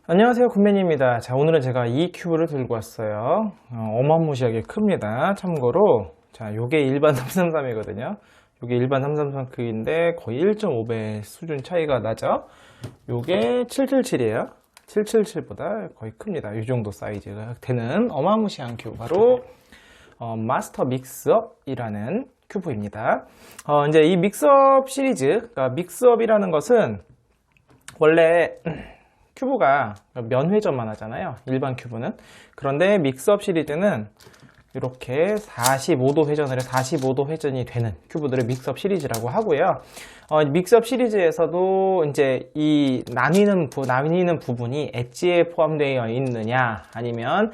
안녕하세요, 굿맨입니다. 자, 오늘은 제가 이 큐브를 들고 왔어요. 어마무시하게 큽니다. 참고로 자, 요게 일반 333이거든요. 요게 일반 333 크기인데 거의 1.5배 수준 차이가 나죠. 요게 777이에요 777보다 거의 큽니다. 이 정도 사이즈가 되는 어마무시한 큐브, 바로 마스터 믹스업이라는 큐브입니다. 이제 이 믹스업 시리즈, 그러니까 믹스업이라는 것은 원래 큐브가 면 회전만 하잖아요, 일반 큐브는. 그런데 믹스업 시리즈는 이렇게 45도 회전을 해 45도 회전이 되는 큐브들을 믹스업 시리즈라고 하고요. 믹스업 시리즈에서도 이제 이 나뉘는 부분이 엣지에 포함되어 있느냐 아니면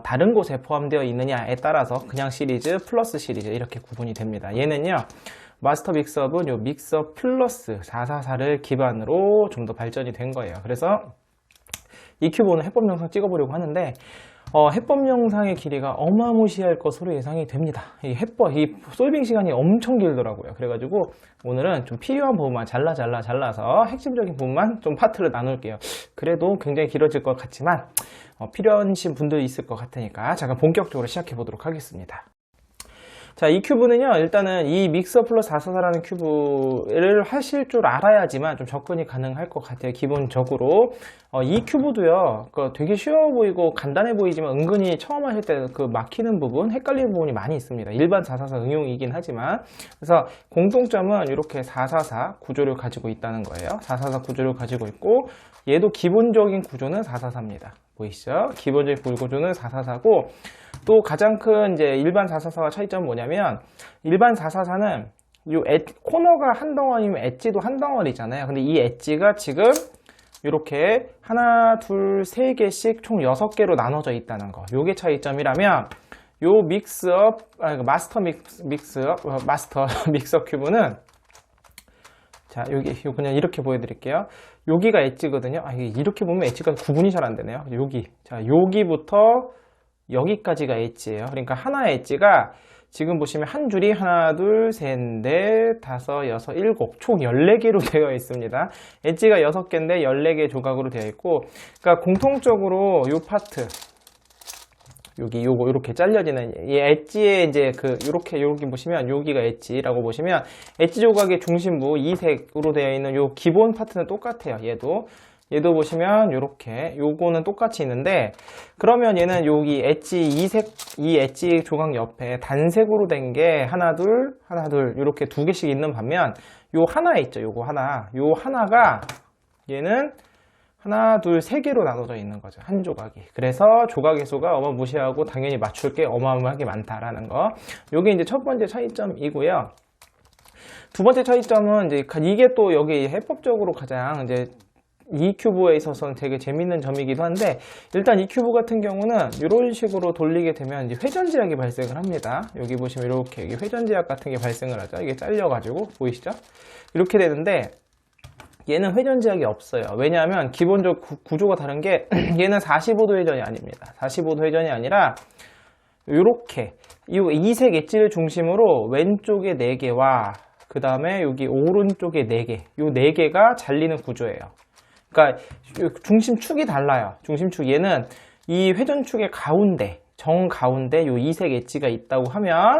다른 곳에 포함되어 있느냐에 따라서 그냥 시리즈, 플러스 시리즈 이렇게 구분이 됩니다. 얘는요, 마스터 믹스업은 요 믹스업 플러스 444를 기반으로 좀 더 발전이 된 거예요. 그래서 이 큐브 오늘 해법 영상 찍어보려고 하는데, 해법 영상의 길이가 어마무시할 것으로 예상이 됩니다. 이 솔빙 시간이 엄청 길더라고요. 그래가지고 오늘은 좀 필요한 부분만 잘라서 핵심적인 부분만 좀 파트를 나눌게요. 그래도 굉장히 길어질 것 같지만 필요하신 분들이 있을 것 같으니까 잠깐 본격적으로 시작해 보도록 하겠습니다. 자, 이 큐브는요, 일단은 이 믹서 플러스 444라는 큐브를 하실 줄 알아야지만 좀 접근이 가능할 것 같아요. 기본적으로 이 큐브도요, 되게 쉬워 보이고 간단해 보이지만 은근히 처음 하실 때 그 막히는 부분, 헷갈리는 부분이 많이 있습니다. 일반 444 응용이긴 하지만. 그래서 공통점은 이렇게 444 구조를 가지고 있다는 거예요. 444 구조를 가지고 있고, 얘도 기본적인 구조는 444입니다. 보이시죠? 기본적인 구조는 444고, 또 가장 큰 이제 일반 444와 차이점은 뭐냐면, 일반 444는 코너가 한 덩어리면 엣지도 한 덩어리잖아요. 근데 이 엣지가 지금 이렇게 하나, 둘, 세 개씩 총 6개로 나눠져 있다는 거. 요게 차이점이라면, 요 마스터 믹서 큐브는, 자, 요 그냥 이렇게 보여드릴게요. 여기가 엣지거든요. 이렇게 보면 엣지가 구분이 잘 안 되네요. 자, 여기부터 여기까지가 엣지예요. 그러니까 하나의 엣지가 지금 보시면 한 줄이 하나, 둘, 셋, 넷, 다섯, 여섯, 일곱, 총 14개로 되어 있습니다. 엣지가 6개인데 14개 조각으로 되어 있고, 그러니까 공통적으로 요 파트, 요거 이렇게 잘려지는 이 엣지에 이제 여기 보시면 여기가 엣지라고 보시면, 엣지 조각의 중심부 이색으로 되어 있는 요 기본 파트는 똑같아요. 얘도 보시면 요렇게 요거는 똑같이 있는데, 그러면 얘는 여기 엣지 이 엣지 조각 옆에 단색으로 된 게 하나 둘 이렇게 2개씩 있는 반면, 요 하나 있죠, 요 하나가 얘는 하나 둘 3개로 나눠져 있는 거죠, 한 조각이. 그래서 조각의 수가 어마무시하고 당연히 맞출 게 어마어마하게 많다라는 거. 요게 이제 첫 번째 차이점이고요. 두 번째 차이점은 이제 이게 또 여기 해법적으로 가장 이제 이 큐브에 있어서는 되게 재밌는 점이기도 한데, 일단 이 큐브 같은 경우는 이런 식으로 돌리게 되면 이제 회전 제약이 발생을 합니다. 여기 보시면 이렇게 회전 제약 같은 게 발생을 하죠. 이게 잘려가지고 보이시죠? 이렇게 되는데, 얘는 회전 제약이 없어요. 왜냐하면 기본적 구조가 다른 게, 얘는 45도 회전이 아닙니다. 45도 회전이 아니라 이렇게 이색 엣지를 중심으로 왼쪽에 4개와 그 다음에 여기 오른쪽에 4개, 요 4개가 잘리는 구조예요. 그러니까 중심축이 달라요. 중심축, 얘는 이 회전축의 정가운데 요 이색 엣지가 있다고 하면,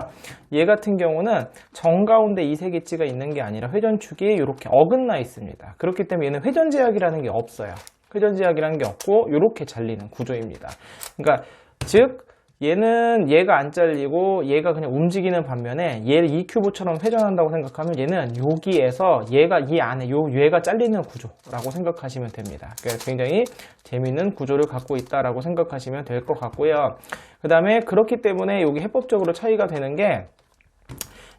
얘 같은 경우는 정가운데 이색 엣지가 있는 게 아니라 회전축이 이렇게 어긋나 있습니다. 그렇기 때문에 얘는 회전 제약이라는 게 없어요. 회전 제약이라는 게 없고 이렇게 잘리는 구조입니다. 그러니까 즉 얘는 얘가 안 잘리고 얘가 그냥 움직이는 반면에, 이 큐브처럼 회전한다고 생각하면 얘는 여기에서 얘가 이 안에 얘가 잘리는 구조라고 생각하시면 됩니다. 그러니까 굉장히 재미있는 구조를 갖고 있다라고 생각하시면 될 것 같고요. 그 다음에 그렇기 때문에 여기 해법적으로 차이가 되는 게,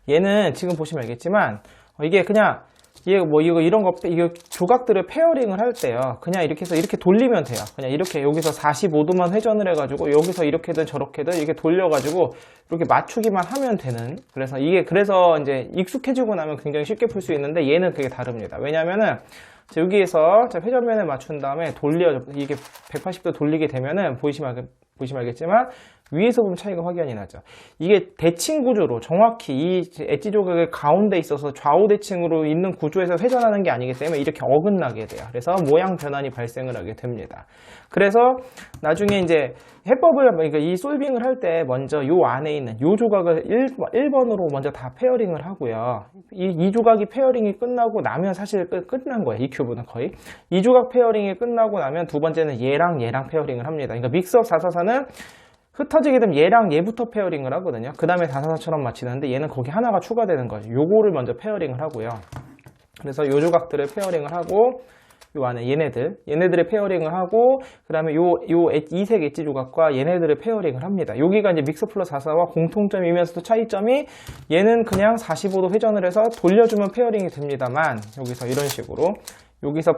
얘는 지금 보시면 알겠지만 이게 그냥 이거 조각들을 페어링을 할 때요, 그냥 이렇게 해서 이렇게 돌리면 돼요. 그냥 이렇게 여기서 45도만 회전을 해가지고 여기서 이렇게든 저렇게든 이렇게 돌려가지고 이렇게 맞추기만 하면 되는. 그래서 이제 익숙해지고 나면 굉장히 쉽게 풀 수 있는데, 얘는 그게 다릅니다. 왜냐면은 여기에서 회전면을 맞춘 다음에 이게 180도 돌리게 되면은 보시면 알겠지만 위에서 보면 차이가 확연히 나죠. 이게 대칭 구조로 정확히 이 엣지 조각의 가운데 있어서 좌우 대칭으로 있는 구조에서 회전하는 게 아니기 때문에 이렇게 어긋나게 돼요. 그래서 모양 변환이 발생을 하게 됩니다. 그래서 나중에 이제 해법을, 그러니까 이 솔빙을 할 때 먼저 요 안에 있는 요 조각을 1번으로 먼저 다 페어링을 하고요. 이 조각이 페어링이 끝나고 나면 사실 끝난 거예요. 이 큐브는 거의. 이 조각 페어링이 끝나고 나면 두 번째는 얘랑 페어링을 합니다. 그러니까 믹스업 444는 흩어지게 되면 얘랑 얘부터 페어링을 하거든요. 그 다음에 444처럼 맞추는데 얘는 거기 하나가 추가되는 거죠. 요거를 먼저 페어링을 하고요. 그래서 요 조각들을 페어링을 하고 요 안에 얘네들의 페어링을 하고 그 다음에 요 이색 엣지 조각과 얘네들의 페어링을 합니다. 여기가 이제 믹서 플러스 44와 공통점이면서도 차이점이 얘는 그냥 45도 회전을 해서 돌려주면 페어링이 됩니다만 여기서 이런 식으로 여기서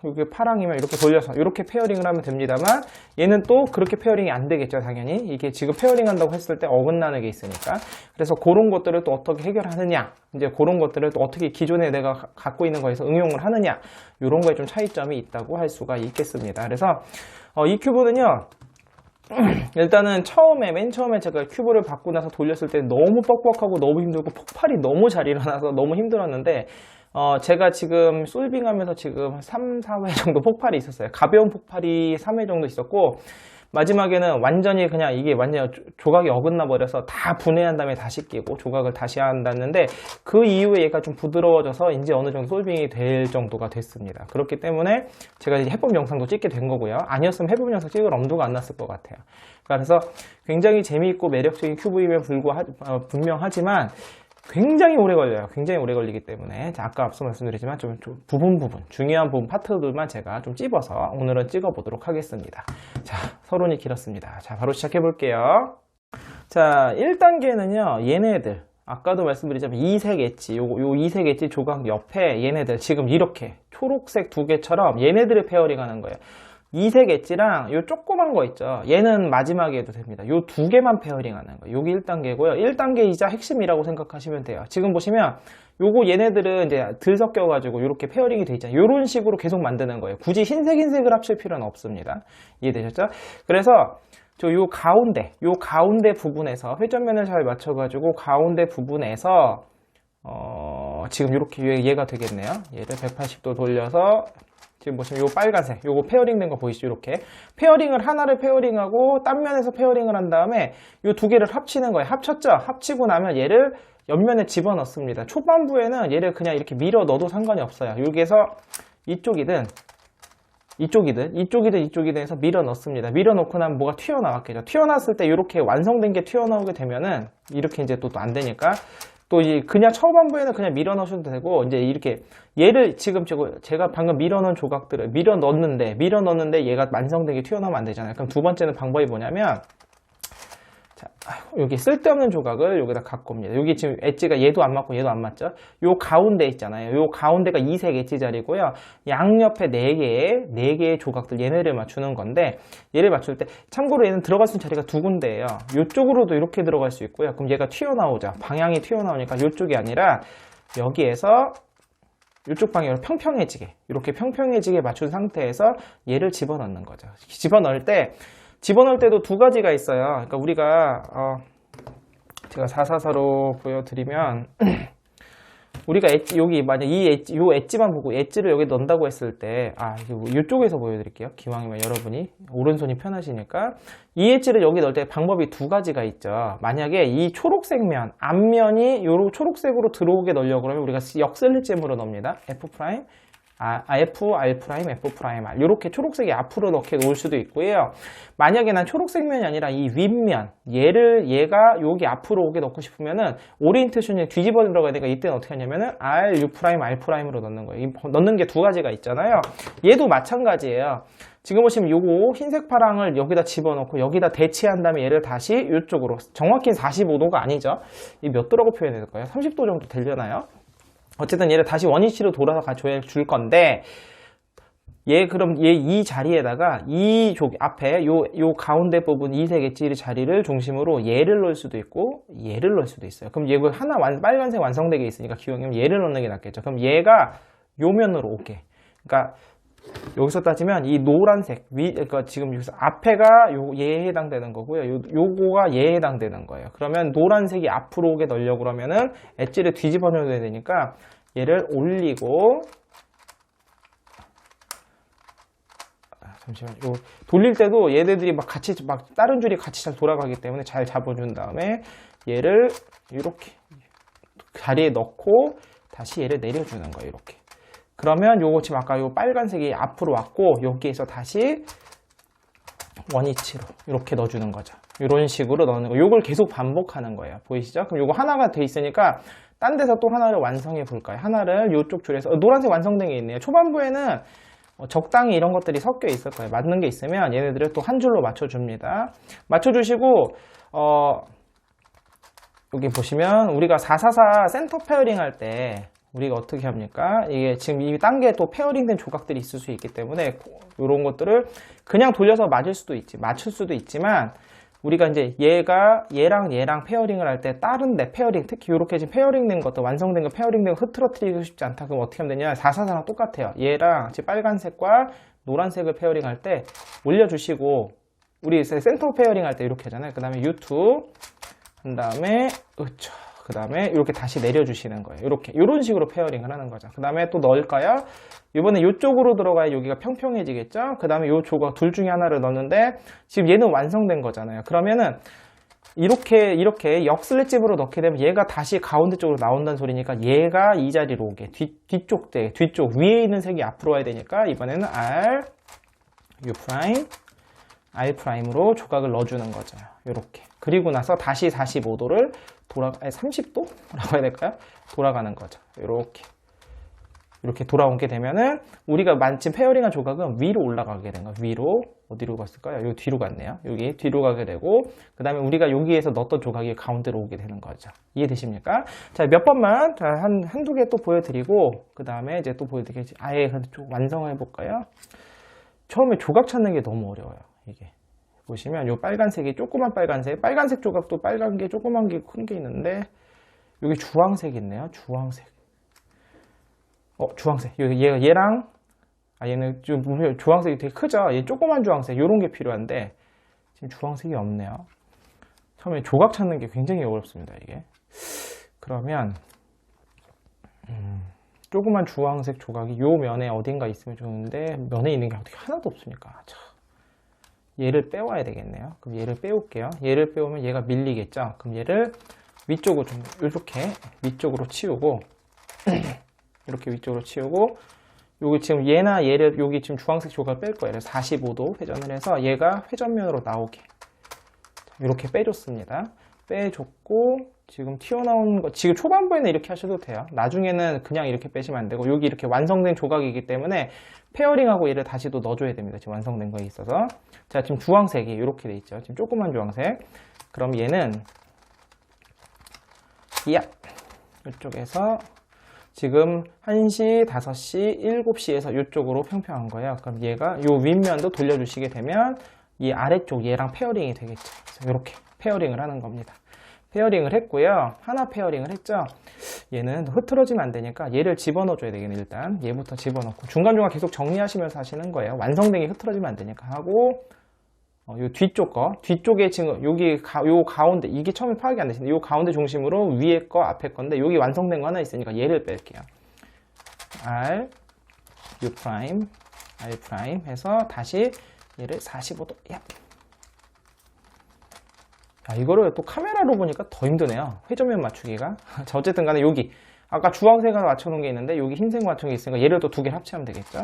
여기 파랑이면 이렇게 돌려서 이렇게 페어링을 하면 됩니다만 얘는 또 그렇게 페어링이 안 되겠죠. 당연히 이게 지금 페어링 한다고 했을 때 어긋나는 게 있으니까. 그래서 그런 것들을 또 어떻게 해결하느냐, 이제 그런 것들을 또 어떻게 기존에 내가 갖고 있는 거에서 응용을 하느냐, 이런 거에 좀 차이점이 있다고 할 수가 있겠습니다. 그래서 이 큐브는요, 일단은 맨 처음에 제가 큐브를 받고 나서 돌렸을 때 너무 뻑뻑하고 너무 힘들고 폭발이 너무 잘 일어나서 너무 힘들었는데 제가 지금 솔빙 하면서 지금 3, 4회 정도 폭발이 있었어요. 가벼운 폭발이 3회 정도 있었고, 마지막에는 완전히 그냥 이게 완전 조각이 어긋나 버려서 다 분해한 다음에 다시 끼고 조각을 다시 한다는데, 그 이후에 얘가 좀 부드러워져서 이제 어느 정도 솔빙이 될 정도가 됐습니다. 그렇기 때문에 제가 이제 해법 영상도 찍게 된 거고요. 아니었으면 해법 영상 찍을 엄두가 안 났을 것 같아요. 그래서 굉장히 재미있고 매력적인 큐브임에 분명하지만 굉장히 오래 걸려요. 굉장히 오래 걸리기 때문에 아까 앞서 말씀드리지만 좀 부분 중요한 부분 파트들만 제가 좀 찝어서 오늘은 찍어 보도록 하겠습니다. 자, 서론이 길었습니다. 자, 바로 시작해 볼게요. 자, 1단계는요 얘네들 아까도 말씀드리자면 이색 엣지 요 이색 엣지 조각 옆에 얘네들 지금 이렇게 초록색 두 개처럼 얘네들을 페어링 하는 거예요. 이색 엣지랑 요 조그만 거 있죠. 얘는 마지막에 해도 됩니다. 요 두 개만 페어링 하는 거예요. 요게 1단계고요. 1단계이자 핵심이라고 생각하시면 돼요. 지금 보시면 요거 얘네들은 이제 들 섞여가지고 요렇게 페어링이 돼 있잖아요. 요런 식으로 계속 만드는 거예요. 굳이 흰색을 합칠 필요는 없습니다. 이해되셨죠? 그래서 요 가운데 부분에서 회전면을 잘 맞춰가지고 가운데 부분에서 지금 이렇게 얘가 되겠네요. 얘를 180도 돌려서 지금 보시면 요 빨간색 요거 페어링 된 거 보이시죠? 이렇게 하나를 페어링하고 딴 면에서 페어링을 한 다음에 요 두 개를 합치는 거예요. 합쳤죠? 합치고 나면 얘를 옆면에 집어넣습니다. 초반부에는 얘를 그냥 이렇게 밀어 넣어도 상관이 없어요. 여기에서 이쪽이든 해서 밀어 넣습니다. 밀어 넣고 나면 뭐가 튀어나왔겠죠. 튀어나왔을 때 이렇게 완성된 게 튀어나오게 되면은 이렇게 이제 또 안 되니까 또 이제 그냥 초반부에는 그냥 밀어 넣으셔도 되고, 이제 이렇게 얘를 지금 제가 방금 밀어 넣은 조각들을 밀어 넣었는데 얘가 완성된 게 튀어나오면 안 되잖아요. 그럼 두 번째는 방법이 뭐냐면, 자, 여기 쓸데없는 조각을 여기다 갖고 옵니다. 여기 지금 엣지가 얘도 안 맞고 얘도 안 맞죠? 요 가운데 있잖아요. 요 가운데가 이색 엣지 자리고요. 양옆에 4개의 조각들 얘네를 맞추는 건데, 얘를 맞출 때 참고로 얘는 들어갈 수 있는 자리가 두 군데예요. 요쪽으로도 이렇게 들어갈 수 있고요. 그럼 얘가 튀어나오죠. 방향이 튀어나오니까 요쪽이 아니라 여기에서 이쪽 방향으로 이렇게 평평해지게 맞춘 상태에서 얘를 집어넣는 거죠. 집어넣을 때도 두 가지가 있어요. 그러니까 우리가 제가 444로 보여드리면 우리가 여기 만약 요 엣지만 보고 엣지를 여기 넣는다고 했을 때 이쪽에서 보여드릴게요. 기왕이면 여러분이 오른손이 편하시니까 이 엣지를 여기 넣을 때 방법이 두 가지가 있죠. 만약에 이 초록색 면 앞면이 요 초록색으로 들어오게 넣으려고 그러면 우리가 역셀리잼으로 넣습니다. F 프라임 F, R 프라임, F 프라임, R 이렇게 초록색이 앞으로 넣게 놓을 수도 있고요. 만약에 난 초록색 면이 아니라 이 윗면 얘가 여기 앞으로 오게 넣고 싶으면은 오리엔테이션이 뒤집어 들어가야 되니까 이때는 어떻게 하냐면은 R, U 프라임, R 프라임으로 넣는 거예요. 넣는 게 두 가지가 있잖아요. 얘도 마찬가지예요. 지금 보시면 요거 흰색 파랑을 여기다 집어넣고 여기다 대치한 다음에 얘를 다시 이쪽으로, 정확히는 45도가 아니죠. 이 몇 도라고 표현해야 될까요? 30도 정도 되려나요? 어쨌든 얘를 다시 원위치로 돌아서 줄 건데, 그럼 이 자리에다가 앞에 요 가운데 부분 이색 엣지 자리를 중심으로 얘를 넣을 수도 있고 얘를 넣을 수도 있어요. 그럼 얘가 하나 빨간색 완성되게 있으니까 기왕이면 얘를 넣는 게 낫겠죠. 그럼 얘가 요 면으로 오게. 그러니까 여기서 따지면 이 노란색 그러니까 지금 여기서 앞에가 얘에 해당되는 거고요. 요거가 얘에 해당되는 거예요. 그러면 노란색이 앞으로 오게 넣으려고 그러면은 엣지를 뒤집어 놓어야 되니까 얘를 올리고, 잠시만요. 돌릴 때도 얘네들이 막 다른 줄이 같이 잘 돌아가기 때문에 잘 잡아준 다음에 얘를 이렇게 자리에 넣고 다시 얘를 내려주는 거예요. 이렇게. 그러면 요거 지금 아까 요 빨간색이 앞으로 왔고 여기에서 다시 원위치로 이렇게 넣어주는 거죠. 이런 식으로 넣는 거. 요걸 계속 반복하는 거예요. 보이시죠? 그럼 요거 하나가 돼 있으니까 딴 데서 또 하나를 완성해 볼까요? 하나를 요쪽 줄에서 노란색 완성된 게 있네요. 초반부에는 적당히 이런 것들이 섞여 있을 거예요. 맞는 게 있으면 얘네들을 또 한 줄로 맞춰줍니다. 맞춰주시고 여기 보시면 우리가 444 센터 페어링 할 때 우리가 어떻게 합니까? 이게 지금 이 단계에 또 페어링된 조각들이 있을 수 있기 때문에 이런 것들을 그냥 돌려서 맞을 수도 있지만 우리가 이제 얘랑 페어링을 할 때 다른데 페어링, 특히 이렇게 지금 페어링 된 것도 완성된 거 페어링 된 거 흐트러뜨리고 싶지 않다. 그럼 어떻게 하면 되냐? 444랑 똑같아요. 얘랑 지금 빨간색과 노란색을 페어링 할 때 올려주시고, 우리 센터 페어링 할 때 이렇게 하잖아요. 그 다음에 U2 한 다음에 그 다음에 이렇게 다시 내려주시는 거예요. 이런 식으로 페어링을 하는 거죠. 그 다음에 또 넣을까요? 이번에 이쪽으로 들어가야 여기가 평평해지겠죠? 그 다음에 이 조각 둘 중에 하나를 넣는데 지금 얘는 완성된 거잖아요. 그러면은 이렇게 역슬랫집으로 넣게 되면 얘가 다시 가운데 쪽으로 나온다는 소리니까 얘가 이 자리로 오게 뒤쪽 위에 있는 색이 앞으로 와야 되니까 이번에는 R, U 프라임, R 프라임으로 조각을 넣어주는 거죠. 이렇게. 그리고 나서 다시 45도를 30도라고 해야 될까요? 돌아가는 거죠. 이렇게 돌아오게 되면은 우리가 만진 페어링한 조각은 위로 올라가게 된 거예요. 위로 어디로 갔을까요? 여기 뒤로 갔네요. 여기 뒤로 가게 되고 그 다음에 우리가 여기에서 넣었던 조각이 가운데로 오게 되는 거죠. 이해되십니까? 자, 몇 번만 한두 개 또 보여드리고 그 다음에 이제 또 보여드리겠지. 아예 좀 완성을 해볼까요? 처음에 조각 찾는 게 너무 어려워요. 이게 보시면 요 빨간색이 조그만 빨간색 조각도 빨간 게 조그만 게 큰 게 있는데 여기 주황색 있네요. 주황색. 얘랑 얘는 좀 주황색이 되게 크죠. 얘 조그만 주황색 요런 게 필요한데 지금 주황색이 없네요. 처음에 조각 찾는 게 굉장히 어렵습니다. 이게. 그러면 조그만 주황색 조각이 요 면에 어딘가 있으면 좋은데 면에 있는 게 어떻게 하나도 없으니까 참. 얘를 빼와야 되겠네요. 그럼 얘를 빼올게요. 얘를 빼오면 얘가 밀리겠죠. 그럼 얘를 위쪽으로 좀 이렇게 위쪽으로 치우고 이렇게 위쪽으로 치우고 여기 지금 얘를 여기 지금 주황색 조각을 뺄 거예요. 45도 회전을 해서 얘가 회전면으로 나오게 이렇게 빼줬습니다. 빼줬고 지금 튀어나온 거 지금 초반부에는 이렇게 하셔도 돼요. 나중에는 그냥 이렇게 빼시면 안 되고 여기 이렇게 완성된 조각이기 때문에 페어링하고 얘를 다시 또 넣어줘야 됩니다. 지금 완성된 거에 있어서. 자, 지금 주황색이 이렇게 돼 있죠. 지금 조그만 주황색. 그럼 얘는 이쪽에서 지금 1시, 5시, 7시에서 이쪽으로 평평한 거예요. 그럼 얘가 요 윗면도 돌려주시게 되면 이 아래쪽 얘랑 페어링이 되겠죠. 그래서 이렇게 페어링을 하는 겁니다. 페어링을 했고요. 하나 페어링을 했죠. 얘는 흐트러지면 안 되니까 얘를 집어넣어 줘야 되겠네. 일단 얘부터 집어넣고 중간중간 계속 정리하시면서 하시는 거예요. 완성된 게 흐트러지면 안 되니까 하고 요 뒤쪽에 지금 요 가운데 이게 처음에 파악이 안 되시는데 요 가운데 중심으로 위에 거 앞에 건데 여기 완성된 거 하나 있으니까 얘를 뺄게요. R, U 프라임, R 프라임 해서 다시 얘를 45도 이거를 또 카메라로 보니까 더 힘드네요. 회전면 맞추기가. 자, 어쨌든 간에 여기 아까 주황색을 맞춰놓은 게 있는데 여기 흰색 맞춘 게 있으니까 얘를 또 두 개 합치면 되겠죠.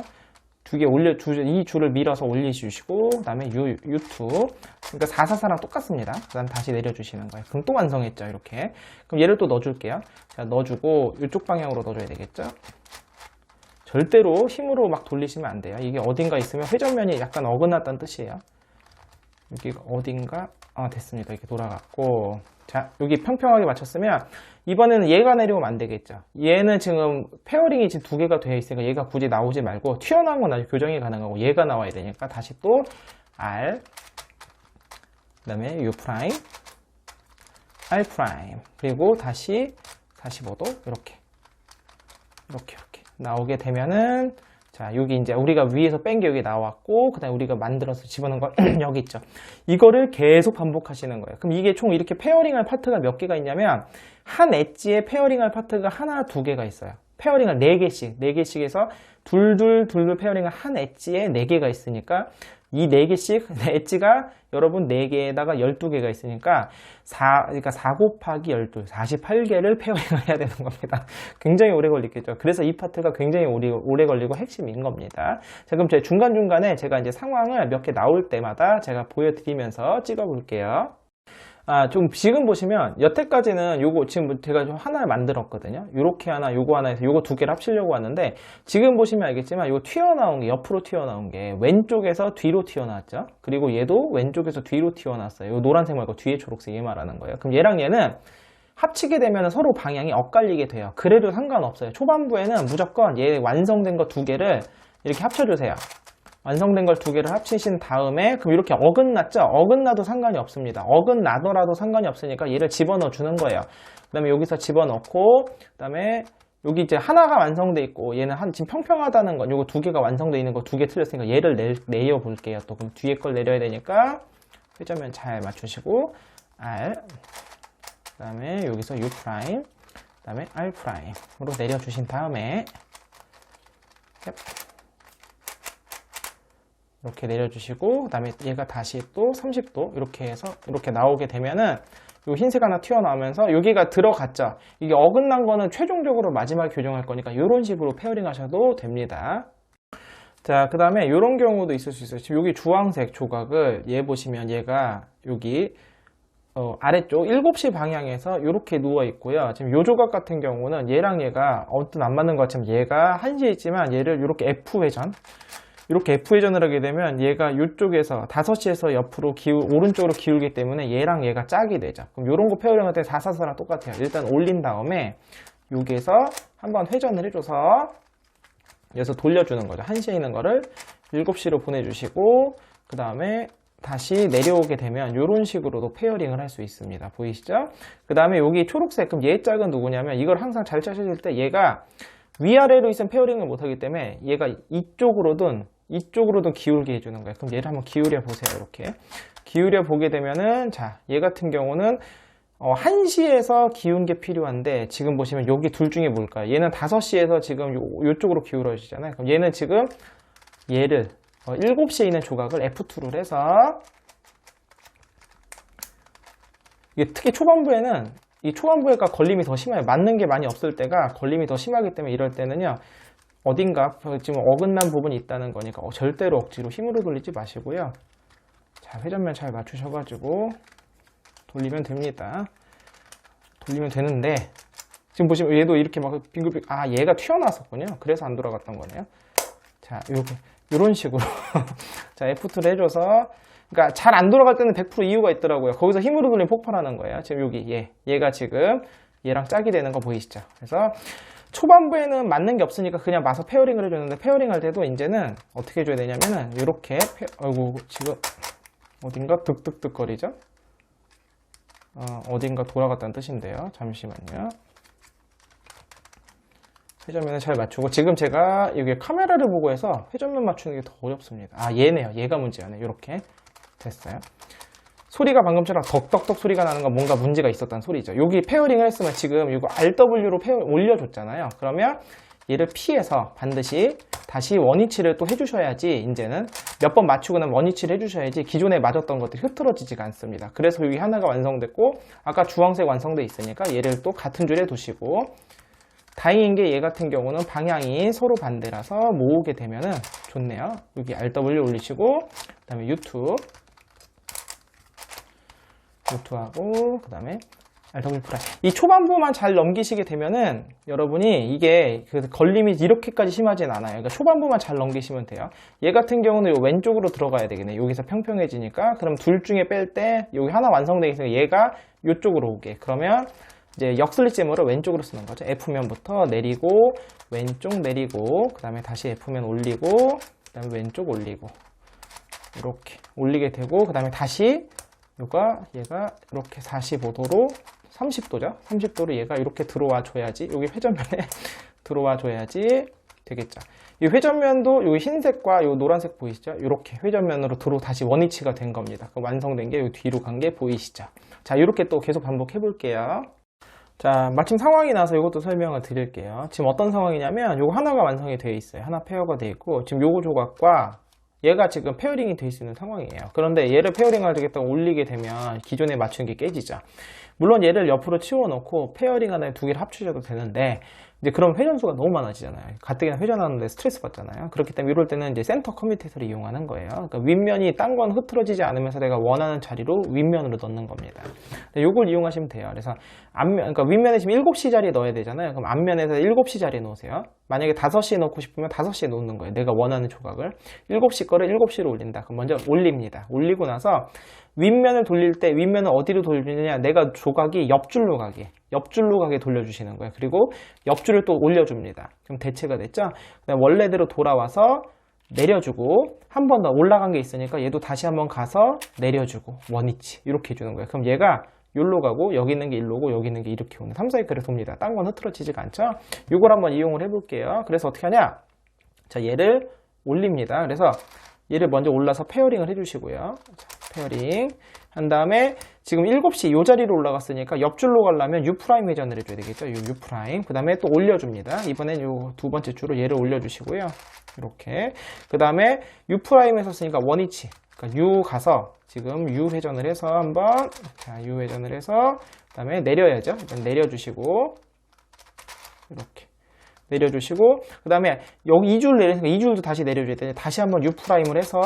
이 줄을 밀어서 올리주시고 그 다음에 U2 그러니까 444랑 똑같습니다. 그 다음 다시 내려주시는 거예요. 그럼 또 완성했죠. 이렇게. 그럼 얘를 또 넣어줄게요. 자, 넣어주고 이쪽 방향으로 넣어줘야 되겠죠. 절대로 힘으로 막 돌리시면 안 돼요. 이게 어딘가 있으면 회전면이 약간 어긋났다는 뜻이에요. 여기가 어딘가 됐습니다. 이렇게 돌아갔고 자 여기 평평하게 맞췄으면 이번에는 얘가 내려오면 안 되겠죠. 얘는 지금 페어링이 지금 두 개가 되어 있으니까 얘가 굳이 나오지 말고 튀어나온 건 아주 교정이 가능하고 얘가 나와야 되니까 다시 또 R 그 다음에 U 프라임 R 프라임 그리고 다시 45도 이렇게 나오게 되면은 자, 여기 이제 우리가 위에서 뺀 게 여기 나왔고, 그 다음에 우리가 만들어서 집어넣은 거 여기 있죠. 이거를 계속 반복하시는 거예요. 그럼 이게 총 이렇게 페어링할 파트가 몇 개가 있냐면, 한 엣지에 페어링할 파트가 하나, 두 개가 있어요. 페어링을 4개씩, 4개씩에서 둘둘 페어링을 한 엣지에 4개가 있으니까, 이 4개씩, 엣지가 여러분 4개에다가 12개가 있으니까, 그러니까 4 곱하기 12, 48개를 페어링을 해야 되는 겁니다. 굉장히 오래 걸리겠죠. 그래서 이 파트가 굉장히 오래 걸리고 핵심인 겁니다. 자, 그럼 제가 중간중간에 제가 이제 상황을 몇 개 나올 때마다 제가 보여드리면서 찍어 볼게요. 좀 지금 보시면 여태까지는 요거 지금 제가 좀 하나 만들었거든요. 요렇게 하나, 요거 하나 해서 요거 두 개를 합치려고 하는데 지금 보시면 알겠지만 요거 튀어나온 게 옆으로 튀어나온 게 왼쪽에서 뒤로 튀어나왔죠. 그리고 얘도 왼쪽에서 뒤로 튀어나왔어요. 요 노란색 말고 뒤에 초록색 얘 말하는 거예요. 그럼 얘랑 얘는 합치게 되면 서로 방향이 엇갈리게 돼요. 그래도 상관없어요. 초반부에는 무조건 얘 완성된 거 두 개를 이렇게 합쳐주세요. 완성된 걸 두 개를 합치신 다음에 그럼 이렇게 어긋났죠? 어긋나도 상관이 없습니다. 어긋나더라도 상관이 없으니까 얘를 집어넣어 주는 거예요. 그 다음에 여기서 집어넣고 그 다음에 여기 이제 하나가 완성돼 있고 얘는 지금 평평하다는 건 요거 두 개가 완성돼 있는 거 두 개 틀렸으니까 얘를 내려 볼게요. 또 그럼 뒤에 걸 내려야 되니까 회전면 잘 맞추시고 R 그 다음에 여기서 U 프라임 그 다음에 R 프라임으로 내려주신 다음에 이렇게 내려주시고 그 다음에 얘가 다시 또 30도 이렇게 해서 이렇게 나오게 되면은 요 흰색 하나 튀어나오면서 여기가 들어갔죠. 이게 어긋난 거는 최종적으로 마지막에 교정할 거니까 이런 식으로 페어링 하셔도 됩니다. 자, 그 다음에 이런 경우도 있을 수 있어요. 지금 여기 주황색 조각을 얘 보시면 얘가 여기 아래쪽 7시 방향에서 이렇게 누워 있고요. 지금 요 조각 같은 경우는 얘랑 얘가 어떤 안 맞는 것 같지만 얘가 1시에 있지만 얘를 이렇게 F회전 이렇게 F회전을 하게 되면 얘가 이쪽에서 5시에서 옆으로 오른쪽으로 기울기 때문에 얘랑 얘가 짝이 되죠. 그럼 이런 거 페어링 할 때 444랑 똑같아요. 일단 올린 다음에 여기에서 한번 회전을 해줘서 여기서 돌려주는 거죠. 1시에 있는 거를 7시로 보내주시고 그 다음에 다시 내려오게 되면 이런 식으로도 페어링을 할 수 있습니다. 보이시죠? 그 다음에 여기 초록색 그럼 얘 짝은 누구냐면 이걸 항상 잘 짜실 때 얘가 위아래로 있으면 페어링을 못하기 때문에 얘가 이쪽으로든 기울게 해주는 거예요. 그럼 얘를 한번 기울여 보세요. 이렇게 기울여 보게 되면은 자, 얘 같은 경우는 1시에서 기운 게 필요한데 지금 보시면 여기 둘 중에 뭘까요? 얘는 5시에서 지금 요쪽으로 기울어지잖아요. 그럼 얘는 지금 얘를 7시에 있는 조각을 F2를 해서 이게 특히 초반부에는 이 초반부에가 걸림이 더 심해요. 맞는 게 많이 없을 때가 걸림이 더 심하기 때문에 이럴 때는요. 어딘가 지금 어긋난 부분이 있다는 거니까 절대로 억지로 힘으로 돌리지 마시고요. 자, 회전면 잘 맞추셔가지고 돌리면 됩니다. 돌리면 되는데 지금 보시면 얘도 이렇게 막 빙글빙글 얘가 튀어나왔었군요. 그래서 안 돌아갔던 거네요. 자, 요런 식으로 자, F2를 해줘서 그러니까 잘 안 돌아갈 때는 100% 이유가 있더라고요. 거기서 힘으로 돌리면 폭발하는 거예요. 지금 여기 얘가 지금 얘랑 짝이 되는 거 보이시죠? 그래서 초반부에는 맞는 게 없으니까 그냥 마서 페어링을 해줬는데 페어링 할 때도 이제는 어떻게 해줘야 되냐면은 이렇게 아이고 지금 어딘가 득득득 거리죠? 어딘가 돌아갔다는 뜻인데요. 잠시만요. 회전면을 잘 맞추고 지금 제가 여기 카메라를 보고 해서 회전면 맞추는 게 더 어렵습니다. 얘네요. 얘가 문제였네. 이렇게 됐어요. 소리가 방금처럼 덕덕덕 소리가 나는 건 뭔가 문제가 있었다는 소리죠. 여기 페어링을 했으면 지금 이거 RW로 올려줬잖아요. 그러면 얘를 피해서 반드시 다시 원위치를 또 해주셔야지 이제는 몇 번 맞추고 나면 원위치를 해주셔야지 기존에 맞았던 것들이 흐트러지지가 않습니다. 그래서 여기 하나가 완성됐고 아까 주황색 완성돼 있으니까 얘를 또 같은 줄에 두시고 다행인 게 얘 같은 경우는 방향이 서로 반대라서 모으게 되면은 좋네요. 여기 RW 올리시고 그 다음에 U2하고 그 다음에 RW 프라임. 이 초반부만 잘 넘기시게 되면은 여러분이 이게 그 걸림이 이렇게까지 심하진 않아요. 그러니까 초반부만 잘 넘기시면 돼요. 얘 같은 경우는 요 왼쪽으로 들어가야 되겠네. 여기서 평평해지니까 그럼 둘 중에 뺄 때 여기 하나 완성되어 있으니까 얘가 이쪽으로 오게. 그러면 이제 역슬립잼으로 왼쪽으로 쓰는 거죠. F면부터 내리고 왼쪽 내리고 그 다음에 다시 F면 올리고 그 다음에 왼쪽 올리고 이렇게 올리게 되고 그 다음에 다시 얘가 이렇게 45도로 30도죠. 30도로 얘가 이렇게 들어와 줘야지 여기 회전면에 들어와 줘야지 되겠죠. 이 회전면도 이 흰색과 이 노란색 보이시죠? 이렇게 회전면으로 다시 원위치가 된 겁니다. 완성된 게 이 뒤로 간 게 보이시죠? 자, 이렇게 또 계속 반복해 볼게요. 자, 마침 상황이 나서 이것도 설명을 드릴게요. 지금 어떤 상황이냐면 요거 하나가 완성이 되어 있어요. 하나 페어가 되어 있고 지금 요거 조각과 얘가 지금 페어링이 될 수 있는 상황이에요. 그런데 얘를 페어링을 하겠다고 올리게 되면 기존에 맞춘 게 깨지죠. 물론 얘를 옆으로 치워놓고 페어링 하나에 두 개를 합치셔도 되는데 이제 그럼 회전수가 너무 많아지잖아요. 가뜩이나 회전하는데 스트레스 받잖아요. 그렇기 때문에 이럴 때는 이제 센터 커뮤테이터를 이용하는 거예요. 그러니까 윗면이 딴 건 흐트러지지 않으면서 내가 원하는 자리로 윗면으로 넣는 겁니다. 요걸 이용하시면 돼요. 그래서 앞면, 그러니까 윗면에 지금 7시 자리에 넣어야 되잖아요. 그럼 앞면에서 7시 자리에 놓으세요. 만약에 5시에 넣고 싶으면 5시에 놓는 거예요. 내가 원하는 조각을. 7시 거를 7시로 올린다. 그럼 먼저 올립니다. 올리고 나서 윗면을 돌릴 때 윗면을 어디로 돌리느냐, 내가 조각이 옆줄로 가게 돌려주시는 거예요. 그리고 옆줄을 또 올려줍니다. 그럼 대체가 됐죠? 그다음 원래대로 돌아와서 내려주고 한 번 더 올라간 게 있으니까 얘도 다시 한번 가서 내려주고 원위치 이렇게 해주는 거예요. 그럼 얘가 여기로 가고 여기 있는 게 일로고 여기 있는 게 이렇게 오는 3사이클을 돕니다. 딴 건 흐트러지지가 않죠? 이걸 한번 이용을 해볼게요. 그래서 어떻게 하냐? 자, 얘를 올립니다. 그래서 얘를 먼저 올라서 페어링을 해주시고요. 자, 페어링 한 다음에 지금 7시 이 자리로 올라갔으니까 옆줄로 가려면 U' 회전을 해줘야 되겠죠. U'. 그 다음에 또 올려줍니다. 이번엔 요 두 번째 줄로 얘를 올려주시고요. 이렇게. 그 다음에 U'에서 쓰니까 원위치. 그러니까 U 가서 지금 U 회전을 해서 한번, 자, U 회전을 해서, 그 다음에 내려야죠. 일단 내려주시고, 이렇게. 내려주시고, 그 다음에 여기 2줄 내리니까 2줄도 다시 내려줘야 되는데, 다시 한번 U'을 해서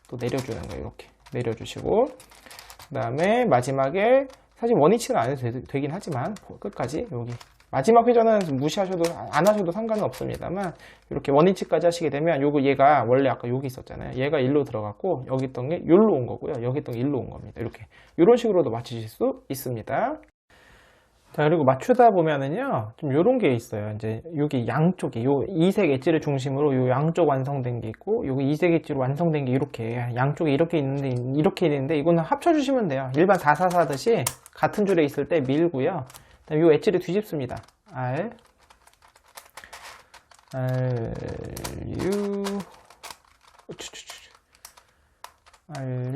또 내려주는 거예요. 이렇게. 내려주시고, 그 다음에 마지막에, 사실 원위치는 안 해도 되긴 하지만, 끝까지 여기. 마지막 회전은 무시하셔도, 안 하셔도 상관은 없습니다만, 이렇게 원위치까지 하시게 되면, 얘가 원래 아까 여기 있었잖아요. 얘가 일로 들어갔고, 여기 있던 게 여기로 온 거고요. 여기 있던 게 일로 온 겁니다. 이렇게. 이런 식으로도 맞추실 수 있습니다. 자, 그리고 맞추다 보면은요, 좀 요런 게 있어요. 이제, 여기 양쪽에, 요 이색 엣지를 중심으로 요 양쪽 완성된 게 있고, 여기 이색 엣지로 완성된 게 이렇게, 양쪽에 이렇게 있는데, 이거는 합쳐주시면 돼요. 일반 444 하듯이 같은 줄에 있을 때 밀고요. 그다음에 요 엣지를 뒤집습니다. R,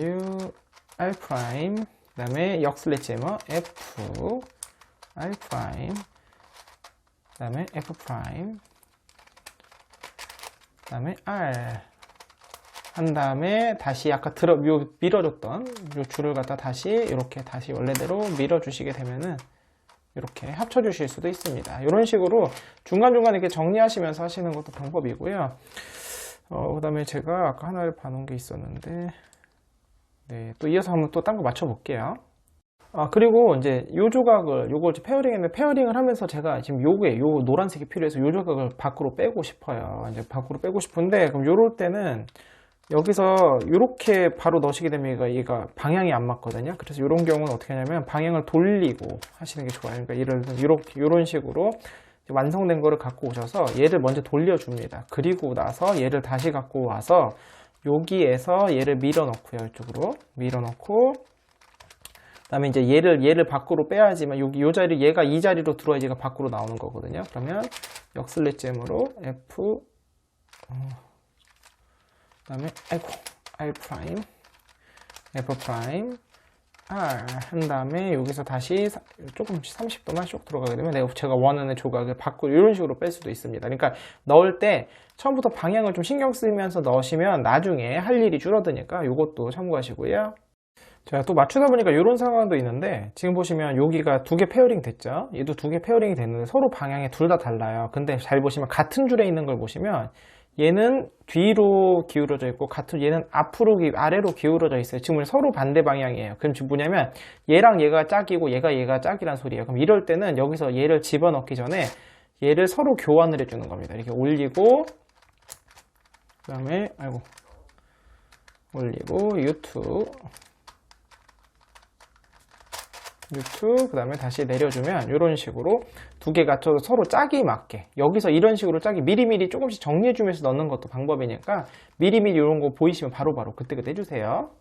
U, R 프라임, 그 다음에 역슬래지머 F, R 프라임, 그 다음에 F 프라임, 그 다음에 R 한 다음에 다시 아까 밀어줬던 요 줄을 갖다 다시 이렇게 다시 원래대로 밀어주시게 되면은 이렇게 합쳐주실 수도 있습니다. 이런 식으로 중간중간 이렇게 정리하시면서 하시는 것도 방법이고요. 그 다음에 제가 아까 하나를 봐놓은 게 있었는데, 네, 또 이어서 한번 또 딴 거 맞춰볼게요. 그리고 이제 요 조각을, 요걸 페어링 했는데, 페어링을 하면서 제가 지금 요 노란색이 필요해서 요 조각을 밖으로 빼고 싶어요. 이제 밖으로 빼고 싶은데, 그럼 요럴 때는 여기서 이렇게 바로 넣으시게 되면 얘가 방향이 안 맞거든요. 그래서 이런 경우는 어떻게 하냐면 방향을 돌리고 하시는 게 좋아요. 그러니까 이런 식으로 완성된 거를 갖고 오셔서 얘를 먼저 돌려줍니다. 그리고 나서 얘를 다시 갖고 와서 여기에서 얘를 밀어넣고요. 이쪽으로 밀어넣고, 그다음에 이제 얘를 밖으로 빼야지만 요 자리, 얘가 이 자리로 들어야지 얘가 밖으로 나오는 거거든요. 그러면 역슬래잼으로 F, 그 다음에 R 프라임, F 프라임, R 한 다음에 여기서 다시 조금씩 30도만 쭉 들어가게 되면 제가 원하는 조각을 밖으로 이런 식으로 뺄 수도 있습니다. 그러니까 넣을 때 처음부터 방향을 좀 신경 쓰면서 넣으시면 나중에 할 일이 줄어드니까 이것도 참고하시고요. 제가 또 맞추다 보니까 이런 상황도 있는데, 지금 보시면 여기가 두 개 페어링 됐죠? 얘도 두 개 페어링이 됐는데 서로 방향이 둘 다 달라요. 근데 잘 보시면 같은 줄에 있는 걸 보시면 얘는 뒤로 기울어져 있고 얘는 아래로 기울어져 있어요. 지금 서로 반대 방향이에요. 그럼 지금 뭐냐면 얘랑 얘가 짝이고 얘가 짝이란 소리예요. 그럼 이럴 때는 여기서 얘를 집어넣기 전에 얘를 서로 교환을 해주는 겁니다. 이렇게 올리고, 그 다음에 올리고 U2, 그 다음에 다시 내려주면 이런 식으로 두 개가 서로 짝이 맞게, 여기서 이런 식으로 짝이 미리미리 조금씩 정리해주면서 넣는 것도 방법이니까 미리미리 이런 거 보이시면 바로바로 그때그때 해주세요.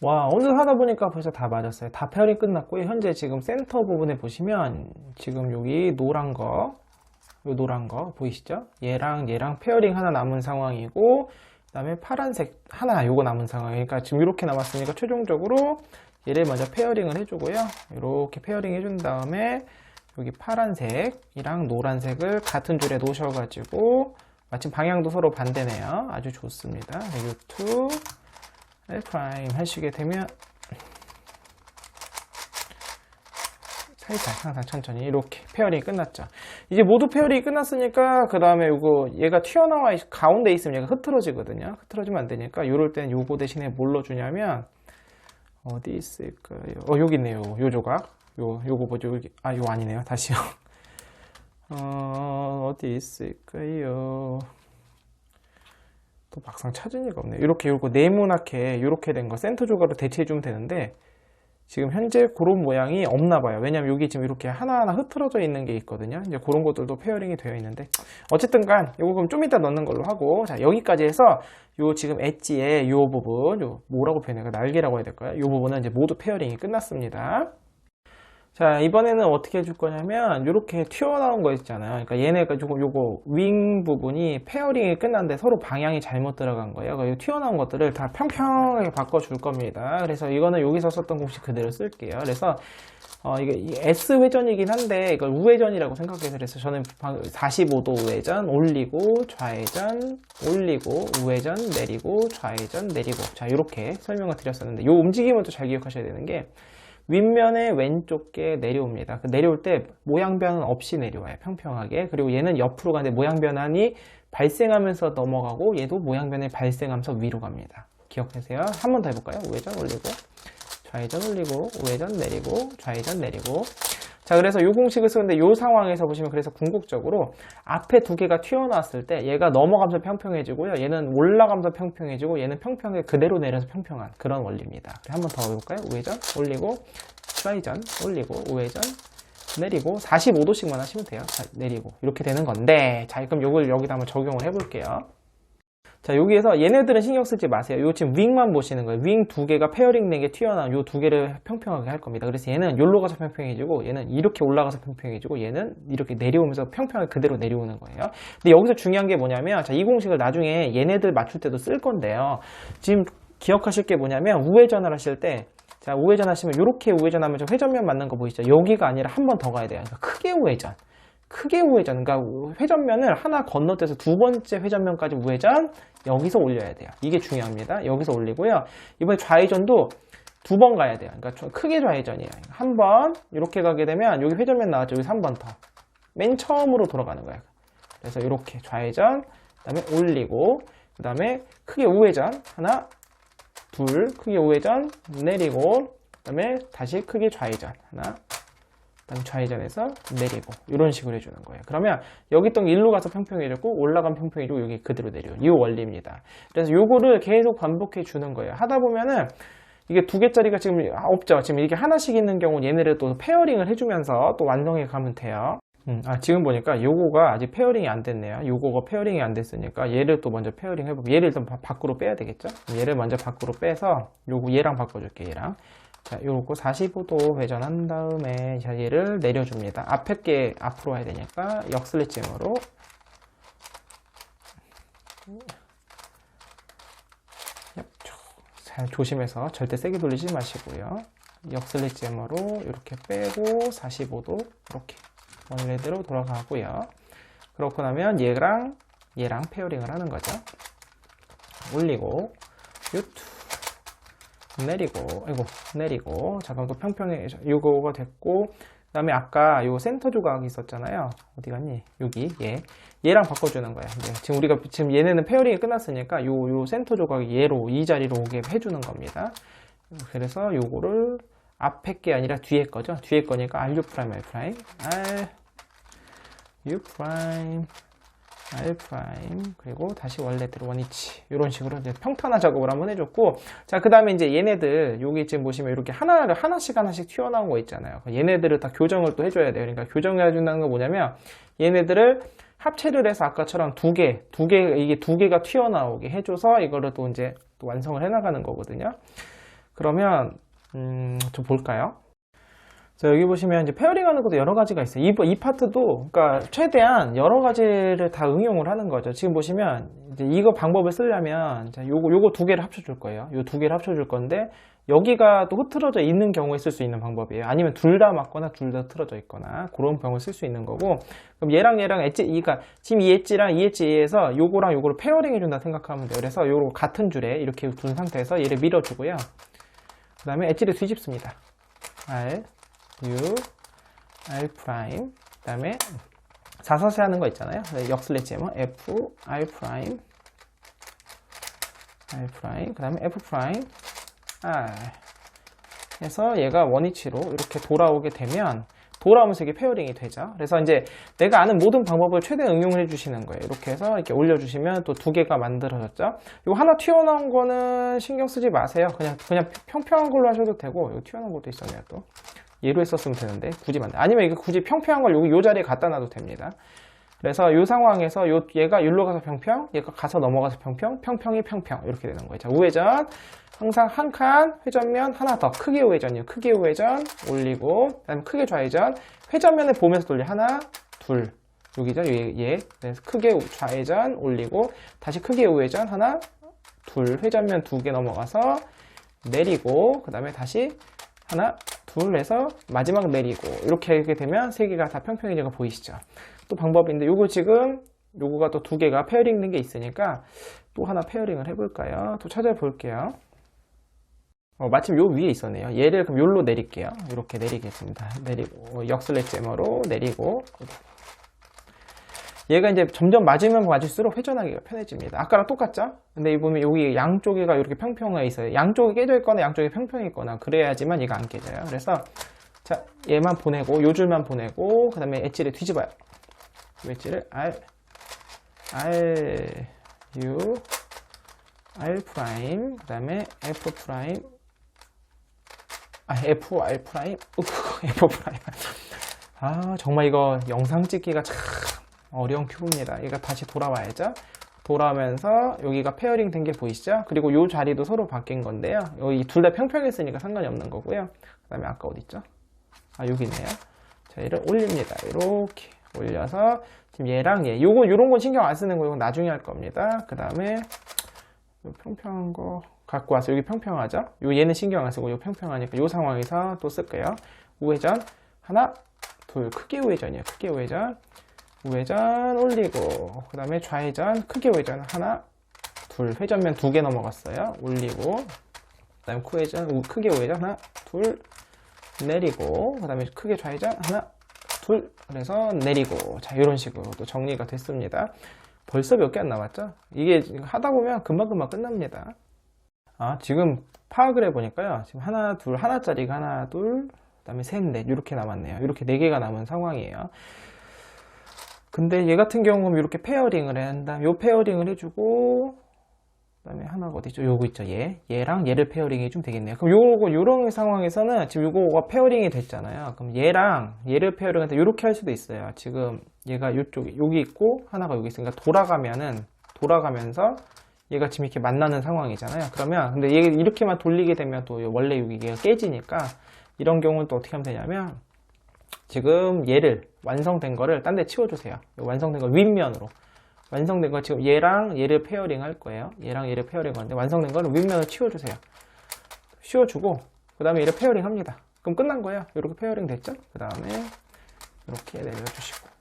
와, 오늘 하다 보니까 벌써 다 맞았어요. 다 페어링 끝났고요. 현재 지금 센터 부분에 보시면 지금 여기 노란 거, 요 노란 거 보이시죠? 얘랑 페어링 하나 남은 상황이고, 그 다음에 파란색 하나 요거 남은 상황이니까 지금 이렇게 남았으니까 최종적으로 얘를 먼저 페어링을 해주고요. 이렇게 페어링 해준 다음에 여기 파란색이랑 노란색을 같은 줄에 놓으셔가지고, 마침 방향도 서로 반대네요. 아주 좋습니다. U2 L' 하시게 되면 살짝 항상 천천히 이렇게 페어링이 끝났죠. 이제 모두 페어링이 끝났으니까 그 다음에 요거 얘가 튀어나와 가운데 있으면 얘가 흐트러지거든요. 흐트러지면 안 되니까 요럴 땐 요거 대신에 뭘로 주냐면 어디 있을까요? 여기 있네요. 요 조각. 요거 뭐죠? 여기. 요거 아니네요. 다시요. 어디 있을까요? 또 막상 찾은 이가 없네요. 이렇게 요거 네모나게 요렇게 된 거 센터 조각으로 대체해주면 되는데 지금 현재 그런 모양이 없나 봐요. 왜냐면 여기 지금 이렇게 하나하나 흐트러져 있는 게 있거든요. 이제 그런 것들도 페어링이 되어 있는데 어쨌든 간 요거 그럼 좀 이따 넣는 걸로 하고, 자, 여기까지 해서 요 지금 엣지의 요 부분, 요 뭐라고 표현해요? 날개라고 해야 될까요? 요 부분은 이제 모두 페어링이 끝났습니다. 자, 이번에는 어떻게 해줄 거냐면 요렇게 튀어나온 거 있잖아요. 그러니까 얘네가 요거 윙 부분이 페어링이 끝났는데 서로 방향이 잘못 들어간 거예요. 그러니까 요 튀어나온 것들을 다 평평하게 바꿔줄 겁니다. 그래서 이거는 여기서 썼던 공식 그대로 쓸게요. 그래서 이게 S 회전이긴 한데 이걸 우회전이라고 생각해서, 그래서 저는 45도 우회전 올리고 좌회전 올리고 우회전 내리고 좌회전 내리고, 자, 이렇게 설명을 드렸었는데 요 움직임을 또 잘 기억하셔야 되는 게 윗면의 왼쪽에 내려옵니다. 내려올 때 모양 변환 없이 내려와요. 평평하게. 그리고 얘는 옆으로 가는데 모양 변환이 발생하면서 넘어가고 얘도 모양 변환이 발생하면서 위로 갑니다. 기억하세요. 한 번 더 해볼까요? 우회전 올리고 좌회전 올리고 우회전 내리고 좌회전 내리고. 자, 그래서 이 공식을 쓰는데 이 상황에서 보시면 그래서 궁극적으로 앞에 두 개가 튀어나왔을 때 얘가 넘어가면서 평평해지고요. 얘는 올라가면서 평평해지고 얘는 평평하게 그대로 내려서 평평한 그런 원리입니다. 한 번 더 해볼까요? 우회전 올리고 좌회전 올리고 우회전 내리고 45도씩만 하시면 돼요. 자, 내리고 이렇게 되는 건데, 자, 그럼 이걸 여기다 한번 적용을 해볼게요. 자, 여기에서 얘네들은 신경 쓰지 마세요. 요 지금 윙만 보시는 거예요. 윙 두 개가 페어링 된 게 튀어나온 요 두 개를 평평하게 할 겁니다. 그래서 얘는 여기로 가서 평평해지고 얘는 이렇게 올라가서 평평해지고 얘는 이렇게 내려오면서 평평하게 그대로 내려오는 거예요. 근데 여기서 중요한 게 뭐냐면, 자, 이 공식을 나중에 얘네들 맞출 때도 쓸 건데요. 지금 기억하실 게 뭐냐면 우회전을 하실 때, 자, 우회전 하시면 이렇게 우회전하면 저 회전면 맞는 거 보이시죠? 여기가 아니라 한 번 더 가야 돼요. 그러니까 크게 우회전. 그러니까 회전면을 하나 건너뛰어서 두 번째 회전면까지 우회전, 여기서 올려야 돼요. 이게 중요합니다. 여기서 올리고요. 이번에 좌회전도 두 번 가야 돼요. 그러니까 크게 좌회전이에요. 한 번 이렇게 가게 되면 여기 회전면 나왔죠. 여기서 한 번 더. 맨 처음으로 돌아가는 거예요. 그래서 이렇게 좌회전, 그 다음에 올리고, 그 다음에 크게 우회전, 하나, 둘, 크게 우회전, 내리고, 그 다음에 다시 크게 좌회전, 하나, 그다음에 좌회전해서 내리고, 이런 식으로 해주는 거예요. 그러면 여기 있던 일로 가서 평평해지고 올라가면 평평해지고 여기 그대로 내려요. 이 원리입니다. 그래서 요거를 계속 반복해 주는 거예요. 하다 보면은 이게 두 개짜리가 지금 없죠. 지금 이렇게 하나씩 있는 경우는 얘네를 또 페어링을 해주면서 또 완성해 가면 돼요. 지금 보니까 요거가 아직 페어링이 안 됐네요. 요거가 페어링이 안 됐으니까 얘를 또 먼저 페어링 해보고, 얘를 일단 밖으로 빼야 되겠죠. 얘를 먼저 밖으로 빼서 요거 얘랑 바꿔줄게. 얘랑. 자, 요거 45도 회전한 다음에 자, 얘를 내려줍니다. 앞에 게 앞으로 와야 되니까 역슬래짐으로 잘 조심해서 절대 세게 돌리지 마시고요. 역슬래짐으로 이렇게 빼고 45도 이렇게 원래대로 돌아가고요. 그렇고 나면 얘랑 페어링을 하는 거죠. 올리고 유튜 내리고, 내리고. 자, 그럼 또 평평해. 요거가 됐고, 그 다음에 아까 요 센터 조각이 있었잖아요. 어디 갔니? 여기, 얘랑 바꿔주는 거야. 지금 얘네는 페어링이 끝났으니까 요 센터 조각이 얘로, 이 자리로 오게 해주는 겁니다. 그래서 요거를 앞에 게 아니라 뒤에 거죠. 뒤에 거니까 RU 프라임, R 프라임, RU 프라임, R 프라임, 그리고 다시 원래대로 원위치, 이런 식으로 이제 평탄화 작업을 한번 해줬고, 자, 그 다음에 이제 얘네들 여기 지금 보시면 이렇게 하나씩 튀어나온 거 있잖아요. 얘네들을 다 교정을 또 해줘야 돼요. 그러니까 교정해 준다는 건 뭐냐면 얘네들을 합체를 해서 아까처럼 이게 두 개가 튀어나오게 해줘서 이거를 또 이제 또 완성을 해나가는 거거든요. 그러면 좀 볼까요? 자, 여기 보시면 이제 페어링 하는 것도 여러 가지가 있어요. 이 파트도, 그러니까 최대한 여러 가지를 다 응용을 하는 거죠. 지금 보시면 이제 이거 방법을 쓰려면, 자, 요거 두 개를 합쳐줄 거예요. 요 두 개를 합쳐줄 건데, 여기가 또 흐트러져 있는 경우에 쓸 수 있는 방법이에요. 아니면 둘 다 맞거나 둘 다 흐트러져 있거나, 그런 경우에 쓸 수 있는 거고, 그럼 얘랑 엣지, 그러니까 지금 이 엣지랑 이 엣지에서 요거랑 요거를 페어링 해준다 생각하면 돼요. 그래서 요거 같은 줄에 이렇게 둔 상태에서 얘를 밀어주고요. 그 다음에 엣지를 뒤집습니다. R, U, R 프라임, 그 다음에 사서세 하는 거 있잖아요. 역슬래지에뭐 F, R 프라임, R 프라임, 그 다음에 F 프라임, R 해서 얘가 원위치로 이렇게 돌아오게 되면 돌아오면서 이게 페어링이 되죠. 그래서 이제 내가 아는 모든 방법을 최대한 응용을 해주시는 거예요. 이렇게 해서 이렇게 올려주시면 또 두 개가 만들어졌죠. 이거 하나 튀어나온 거는 신경 쓰지 마세요. 그냥 평평한 걸로 하셔도 되고, 이거 튀어나온 것도 있었네요 또. 얘로 했었으면 되는데 굳이 만들. 아니면 이거 굳이 평평한 걸 요 자리에 갖다 놔도 됩니다. 그래서 이 상황에서 얘가 여기로 가서 평평, 얘가 가서 넘어가서 평평, 평평이 평평 이렇게 되는 거예요. 자, 우회전 항상 한 칸 회전면 하나 더 크게 우회전이요. 크게 우회전 올리고, 그다음에 크게 좌회전 회전면을 보면서 돌려 하나, 둘 여기죠. 얘 그래서 크게 좌회전 올리고 다시 크게 우회전 하나, 둘 회전면 두 개 넘어가서 내리고 그 다음에 다시 하나, 둘 해서 마지막 내리고 이렇게 하게 되면 세 개가 다 평평해진 거 보이시죠? 또 방법인데 요거 지금 요거가 또 두 개가 페어링 된 게 있으니까 또 하나 페어링을 해볼까요? 또 찾아볼게요. 마침 요 위에 있었네요. 얘를 그럼 요로 내릴게요. 이렇게 내리겠습니다. 내리고 역슬래지에머로 내리고 얘가 이제 점점 맞으면 맞을수록 회전하기가 편해집니다. 아까랑 똑같죠? 근데 이 보면 여기 양쪽에가 이렇게 평평해 있어요. 양쪽이 깨져 있거나 양쪽이 평평해 있거나 그래야지만 얘가 안 깨져요. 그래서 자, 얘만 보내고 요 줄만 보내고 그 다음에 엣지를 뒤집어요. 엣지를 R, U, R 프라임 그 다음에 F 프라임 F, R 프라임 F 프라임 정말 이거 영상 찍기가 참 어려운 큐브입니다. 얘가 다시 돌아와야죠. 돌아오면서 여기가 페어링 된 게 보이시죠? 그리고 이 자리도 서로 바뀐 건데요. 여기 둘 다 평평했으니까 상관이 없는 거고요. 그 다음에 아까 어디 있죠? 여기 있네요. 자, 얘를 올립니다. 이렇게 올려서 지금 얘랑 얘 요런 건 신경 안 쓰는 거 이건 나중에 할 겁니다. 그 다음에 평평한 거 갖고 와서 여기 평평하죠? 얘는 신경 안 쓰고 요 평평하니까 요 상황에서 또 쓸게요. 우회전 하나, 둘 크게 우회전이에요. 크게 우회전 올리고 그 다음에 좌회전 크게 우회전 하나, 둘 회전면 두 개 넘어갔어요. 올리고 그 다음에 크게 우회전 하나, 둘 내리고 그 다음에 크게 좌회전 하나, 둘 그래서 내리고 자 이런 식으로 또 정리가 됐습니다. 벌써 몇 개 안 남았죠? 이게 하다 보면 금방금방 끝납니다. 지금 파악을 해보니까요. 지금 하나, 둘, 하나짜리가 하나, 둘, 그 다음에 셋, 넷 이렇게 남았네요. 이렇게 네 개가 남은 상황이에요. 근데 얘 같은 경우는 이렇게 페어링을 한다. 요 페어링을 해주고 그 다음에 하나가 어디죠? 요거 있죠. 얘랑 얘를 페어링 해주면 되겠네요. 그럼 요런 상황에서는 지금 요거가 페어링이 됐잖아요. 그럼 얘랑 얘를 페어링한테 요렇게 할 수도 있어요. 지금 얘가 요쪽에 여기 있고 하나가 여기 있으니까 돌아가면서 얘가 지금 이렇게 만나는 상황이잖아요. 그러면 근데 얘 이렇게만 돌리게 되면 또 원래 여기가 깨지니까 이런 경우는 또 어떻게 하면 되냐면 지금 얘를 완성된 거를 딴 데 치워주세요. 완성된 거 윗면으로 완성된 거 지금 얘랑 얘를 페어링 할 거예요. 얘랑 얘를 페어링 하는데 완성된 거를 윗면으로 치워주세요. 치워주고 그 다음에 얘를 페어링 합니다. 그럼 끝난 거예요. 이렇게 페어링 됐죠? 그 다음에 이렇게 내려주시고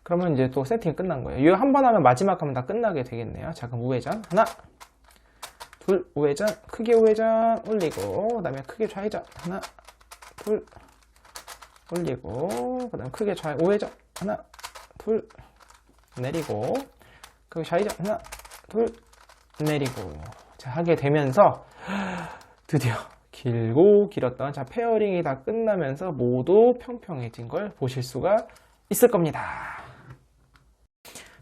그러면 이제 또 세팅 끝난 거예요. 이거 한 번 하면 마지막 하면 다 끝나게 되겠네요. 자, 그럼 우회전 하나, 둘, 우회전 크게 우회전 올리고 그 다음에 크게 좌회전 하나, 둘 올리고 그 다음에 크게 우회전 하나, 둘 내리고 크게 좌회전 하나, 둘 내리고 자 하게 되면서 드디어 길고 길었던 자 페어링이 다 끝나면서 모두 평평해진 걸 보실 수가 있을 겁니다.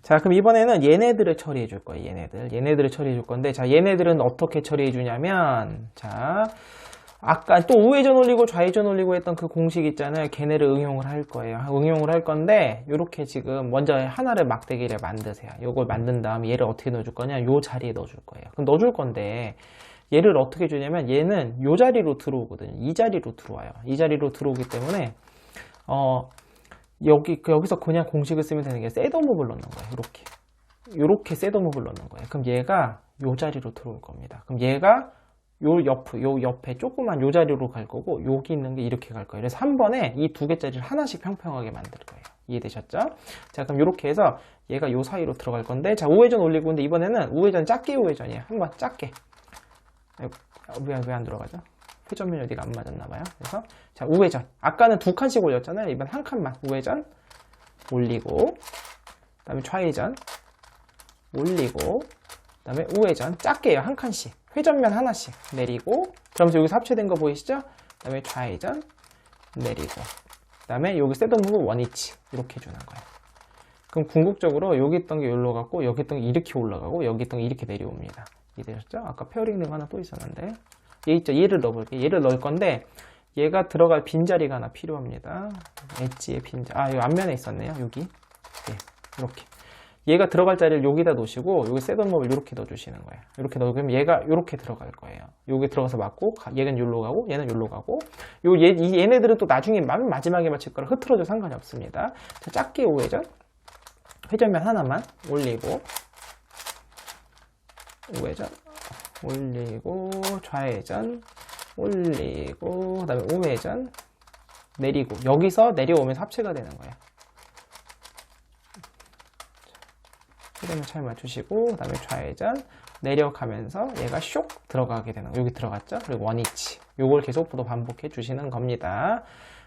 자, 그럼 이번에는 얘네들을 처리해 줄 거예요. 얘네들을 처리해 줄 건데, 자, 얘네들은 어떻게 처리해 주냐면, 자, 아까 또 우회전 올리고 좌회전 올리고 했던 그 공식 있잖아요. 걔네를 응용을 할 거예요. 응용을 할 건데, 요렇게 지금 먼저 하나를 막대기를 만드세요. 요걸 만든 다음에 얘를 어떻게 넣어줄 거냐? 요 자리에 넣어줄 거예요. 그럼 넣어줄 건데, 얘를 어떻게 주냐면 얘는 요 자리로 들어오거든요. 이 자리로 들어와요. 이 자리로 들어오기 때문에 여기서 그냥 공식을 쓰면 되는 게 셋더몹을 넣는 거예요. 이렇게 셋더몹을 넣는 거예요. 그럼 얘가 요 자리로 들어올 겁니다. 그럼 얘가 요 옆에 조그만 요 자리로 갈 거고 여기 있는 게 이렇게 갈 거예요. 그래서 한 번에 이 두 개짜리를 하나씩 평평하게 만들 거예요. 이해되셨죠? 자, 그럼 이렇게 해서 얘가 요 사이로 들어갈 건데, 자, 우회전 올리고, 근데 이번에는 우회전 작게 우회전이에요. 한번 작게. 왜 안 들어가죠? 회전면이 어디가 안 맞았나봐요. 그래서, 자, 우회전. 아까는 두 칸씩 올렸잖아요. 이번 한 칸만. 우회전, 올리고, 그 다음에 좌회전, 올리고, 그 다음에 우회전. 작게 해요. 한 칸씩. 회전면 하나씩. 내리고, 그러면서 여기서 합체된 거 보이시죠? 그 다음에 좌회전, 내리고. 그 다음에 여기 셋더몹은 원위치. 이렇게 해주는 거예요. 그럼 궁극적으로 여기 있던 게 여기로 가고, 여기 있던 게 이렇게 올라가고, 여기 있던 게 이렇게 내려옵니다. 이해되셨죠? 아까 페어링 된 거 하나 또 있었는데. 얘 있죠? 얘를 넣어볼게요. 얘를 넣을 건데, 얘가 들어갈 빈자리가 하나 필요합니다. 엣지의 빈자리. 아, 이 앞면에 있었네요. 여기. 네, 이렇게. 얘가 들어갈 자리를 여기다 놓으시고, 여기 셋더몹을 이렇게 넣어주시는 거예요. 이렇게 넣으면 얘가 이렇게 들어갈 거예요. 여기 들어가서 맞고, 얘는 여기로 가고, 얘는 여기로 가고, 얘네들은 또 나중에 마지막에 맞힐 거라 흐트러져 상관이 없습니다. 자, 작게 우회전. 회전면 하나만 올리고, 우회전, 올리고, 좌회전, 올리고, 그 다음에 우회전, 내리고, 여기서 내려오면서 합체가 되는 거예요. 회전면 잘 맞추시고, 그 다음에 좌회전, 내려가면서 얘가 쇽 들어가게 되는 거예요. 여기 들어갔죠? 그리고 원위치. 요걸 계속 또 반복해 주시는 겁니다.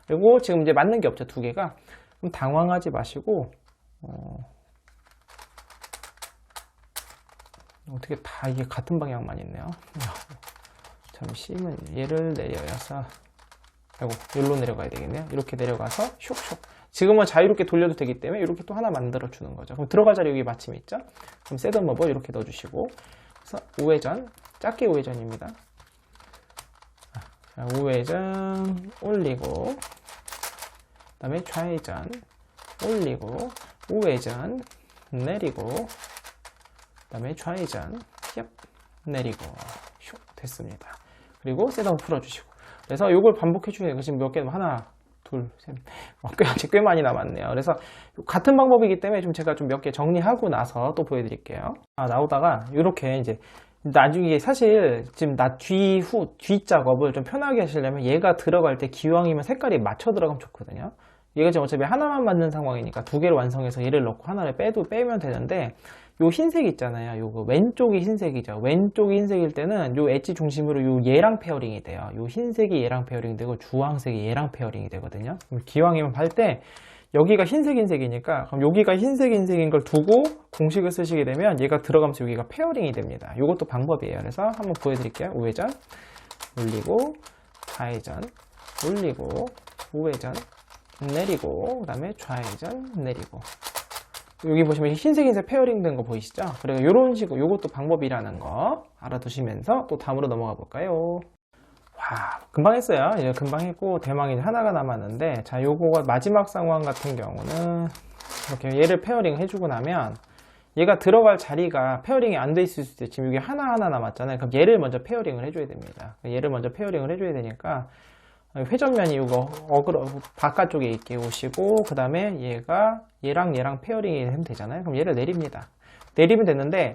그리고 지금 이제 맞는 게 없죠, 두 개가. 그럼 당황하지 마시고, 어떻게 다 이게 같은 방향만 있네요. 잠시만 얘를 내려서 아이고 여기로 내려가야 되겠네요. 이렇게 내려가서 슉슉. 지금은 자유롭게 돌려도 되기 때문에 이렇게 또 하나 만들어 주는 거죠. 그럼 들어갈 자리 여기 마침 있죠. 그럼 셋더몹을 이렇게 넣어주시고, 그래서 우회전, 작게 우회전입니다. 자, 우회전 올리고, 그다음에 좌회전 올리고, 우회전 내리고, 그다음에 좌회전 힙 내리고 슉 됐습니다. 그리고 셋더몹 풀어주시고. 그래서 이걸 반복해 주는 거 지금 몇 개? 하나, 둘, 셋. 꽤 많이 남았네요. 그래서 같은 방법이기 때문에 좀 제가 좀 몇 개 정리하고 나서 또 보여드릴게요. 나오다가 이렇게 이제 나중에 사실 지금 뒤 작업을 좀 편하게 하시려면 얘가 들어갈 때 기왕이면 색깔이 맞춰 들어가면 좋거든요. 얘가 지금 어차피 하나만 맞는 상황이니까 두 개를 완성해서 얘를 넣고 하나를 빼면 되는데, 요 흰색 있잖아요. 요거 왼쪽이 흰색이죠. 왼쪽이 흰색일 때는 요 엣지 중심으로 요 얘랑 페어링이 돼요. 요 흰색이 얘랑 페어링이 되고 주황색이 얘랑 페어링이 되거든요. 그럼 기왕이면 할 때 여기가 흰색이니까 그럼 여기가 흰색인 걸 두고 공식을 쓰시게 되면 얘가 들어가면서 여기가 페어링이 됩니다. 요것도 방법이에요. 그래서 한번 보여드릴게요. 우회전 올리고, 좌회전 올리고, 우회전 내리고, 그 다음에 좌회전 내리고. 여기 보시면 흰색 페어링 된 거 보이시죠? 그래서 이런 식으로 요것도 방법이라는 거 알아두시면서 또 다음으로 넘어가 볼까요? 와, 금방 했어요. 이제 금방 했고 대망이 하나가 남았는데, 자, 요거가 마지막 상황 같은 경우는 이렇게 얘를 페어링 해주고 나면 얘가 들어갈 자리가 페어링이 안 돼 있을 수도 있어요. 지금 여기 하나 남았잖아요. 그럼 얘를 먼저 페어링을 해줘야 됩니다. 얘를 먼저 페어링을 해줘야 되니까 회전면이 이거 바깥쪽에 있게 오시고, 그 다음에 얘랑 페어링이 하면 되잖아요. 그럼 얘를 내립니다. 내리면 되는데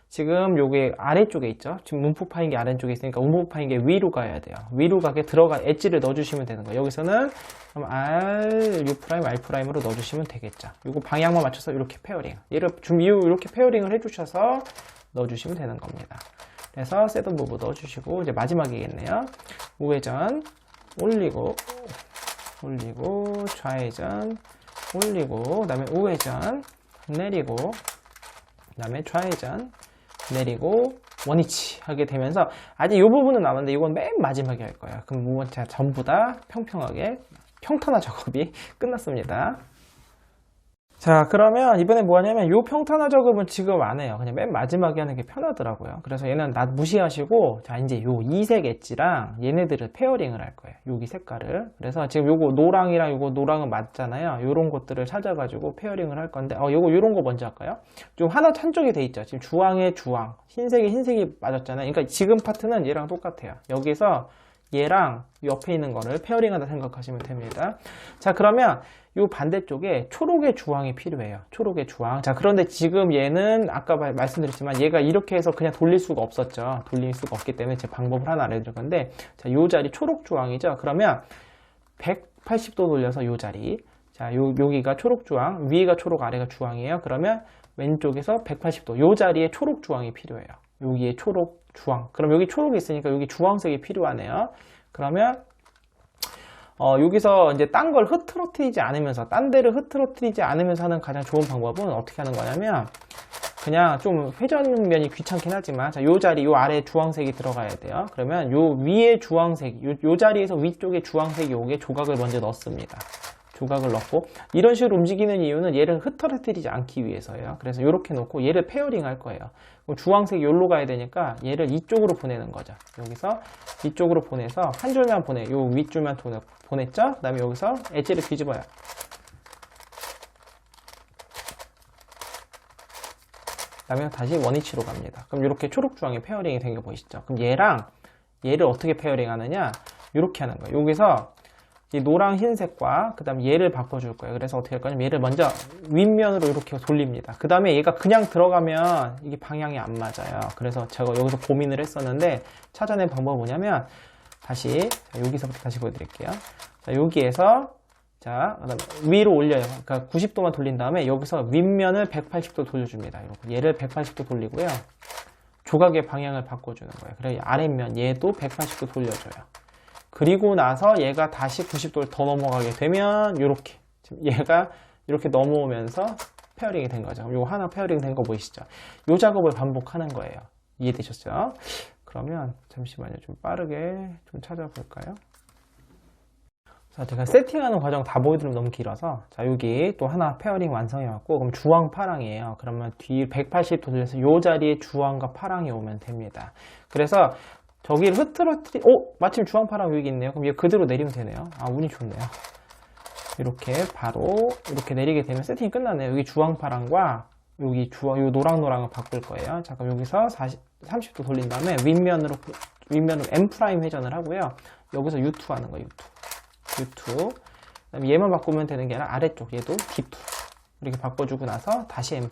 지금 요게 아래쪽에 있죠. 지금 문법 파인 게 아래쪽에 있으니까 문법 파인 게 위로 가야 돼요. 위로 가게 엣지를 넣어주시면 되는 거예요. 여기서는 그럼 R',R'으로 넣어주시면 되겠죠. 요거 방향만 맞춰서 이렇게 페어링. 얘를 이렇게 페어링을 해주셔서 넣어주시면 되는 겁니다. 그래서 셋더몹 넣어주시고, 이제 마지막이겠네요. 우회전 올리고, 좌회전 올리고, 그 다음에 우회전 내리고, 그 다음에 좌회전 내리고, 원위치 하게 되면서, 아직 이 부분은 남았는데 이건 맨 마지막에 할 거예요. 그럼 전부 다 평평하게 평탄화 작업이 끝났습니다. 자, 그러면 이번에 뭐 하냐면 요 평탄화 작업은 지금 안 해요. 그냥 맨 마지막에 하는 게 편하더라고요. 그래서 얘는 나 무시하시고, 자, 이제 요 이색 엣지랑 얘네들을 페어링을 할 거예요. 여기 색깔을. 그래서 지금 요거 노랑이랑 요거 노랑은 맞잖아요. 요런 것들을 찾아가지고 페어링을 할 건데, 요런 거 먼저 할까요? 좀 하나 한쪽이 돼 있죠. 지금 주황에 주황, 흰색에 흰색이 맞았잖아요. 그러니까 지금 파트는 얘랑 똑같아요. 여기서 얘랑 옆에 있는 거를 페어링하다 생각하시면 됩니다. 자, 그러면 이 반대쪽에 초록의 주황이 필요해요. 초록의 주황. 자, 그런데 지금 얘는 아까 말씀드렸지만 얘가 이렇게 해서 그냥 돌릴 수가 없었죠. 돌릴 수가 없기 때문에 제 방법을 하나 알려드릴 건데, 자, 요 자리 초록 주황이죠. 그러면 180도 돌려서 요 자리. 자, 여기가 초록 주황, 위가 초록, 아래가 주황이에요. 그러면 왼쪽에서 180도. 요 자리에 초록 주황이 필요해요. 여기에 초록 주황. 그럼 여기 초록이 있으니까 여기 주황색이 필요하네요. 그러면 여기서 이제 딴 걸 흐트러뜨리지 않으면서, 딴 데를 흐트러뜨리지 않으면서 하는 가장 좋은 방법은 어떻게 하는 거냐면, 그냥 좀 회전면이 귀찮긴 하지만, 자, 요 자리, 요 아래 주황색이 들어가야 돼요. 그러면 요 위에 주황색, 요 자리에서 위쪽에 주황색이 오게 조각을 먼저 넣습니다. 조각을 넣고, 이런 식으로 움직이는 이유는 얘를 흐트러뜨리지 않기 위해서예요. 그래서 이렇게 놓고 얘를 페어링 할 거예요. 주황색이 여기로 가야 되니까 얘를 이쪽으로 보내는 거죠. 여기서 이쪽으로 보내서 한 줄만 보내. 요 윗줄만 보냈죠? 그 다음에 여기서 엣지를 뒤집어요. 그 다음에 다시 원위치로 갑니다. 그럼 이렇게 초록주황이 페어링이 된 거 보이시죠? 그럼 얘를 어떻게 페어링 하느냐? 이렇게 하는 거예요. 여기서 이 노랑 흰색과 그 다음에 얘를 바꿔줄 거예요. 그래서 어떻게 할 거냐면 얘를 먼저 윗면으로 이렇게 돌립니다. 그 다음에 얘가 그냥 들어가면 이게 방향이 안 맞아요. 그래서 제가 여기서 고민을 했었는데 찾아낸 방법은 뭐냐면 다시 여기서부터 다시 보여드릴게요. 자, 여기에서 자, 그다음에 위로 올려요. 그러니까 90도만 돌린 다음에 여기서 윗면을 180도 돌려줍니다. 이렇게 얘를 180도 돌리고요. 조각의 방향을 바꿔주는 거예요. 그래서 아랫면 얘도 180도 돌려줘요. 그리고 나서 얘가 다시 90도를 더 넘어가게 되면 이렇게 얘가 이렇게 넘어오면서 페어링이 된 거죠. 요거 하나 페어링 된 거 보이시죠? 요 작업을 반복하는 거예요. 이해되셨죠? 그러면 잠시만요. 좀 빠르게 좀 찾아볼까요? 자, 제가 세팅하는 과정 다 보여드리면 너무 길어서, 자, 여기 또 하나 페어링 완성해왔고, 그럼 주황 파랑이에요. 그러면 뒤 180도 돌려서 요 자리에 주황과 파랑이 오면 됩니다. 그래서 저기를 마침 주황 파랑 여기 있네요. 그럼 얘 그대로 내리면 되네요. 아, 운이 좋네요. 이렇게 바로 이렇게 내리게 되면 세팅이 끝나네요. 여기 주황 파랑과 여기 요 노랑노랑을 바꿀 거예요. 자, 그럼 여기서 30도 돌린 다음에 윗면으로 M' 회전을 하고요. 여기서 U2 하는 거예요. U2. 그다음에 얘만 바꾸면 되는 게 아니라 아래쪽 얘도 D2 이렇게 바꿔주고 나서 다시 M'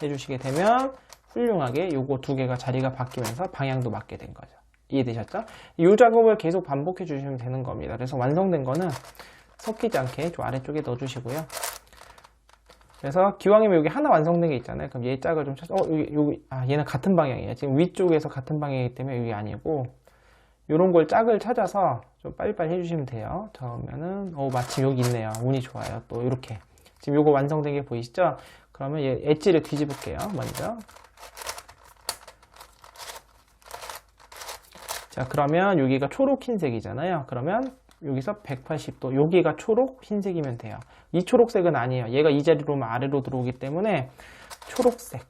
해주시게 되면 훌륭하게 요거 두 개가 자리가 바뀌면서 방향도 맞게 된 거죠. 이해되셨죠? 이 작업을 계속 반복해 주시면 되는 겁니다. 그래서 완성된 거는 섞이지 않게 좀 아래쪽에 넣어주시고요. 그래서 기왕이면 여기 하나 완성된 게 있잖아요. 그럼 얘 짝을 좀 찾아, 얘는 같은 방향이에요. 지금 위쪽에서 같은 방향이기 때문에 여기 아니고, 요런 걸 짝을 찾아서 좀 빨리빨리 해주시면 돼요. 처음에는, 마침 여기 있네요. 운이 좋아요. 또 이렇게. 지금 요거 완성된 게 보이시죠? 그러면 얘 엣지를 뒤집을게요. 먼저. 자, 그러면 여기가 초록 흰색이잖아요. 그러면 여기서 180도, 여기가 초록 흰색이면 돼요. 이 초록색은 아니에요. 얘가 이 자리로 오면 아래로 들어오기 때문에 초록색,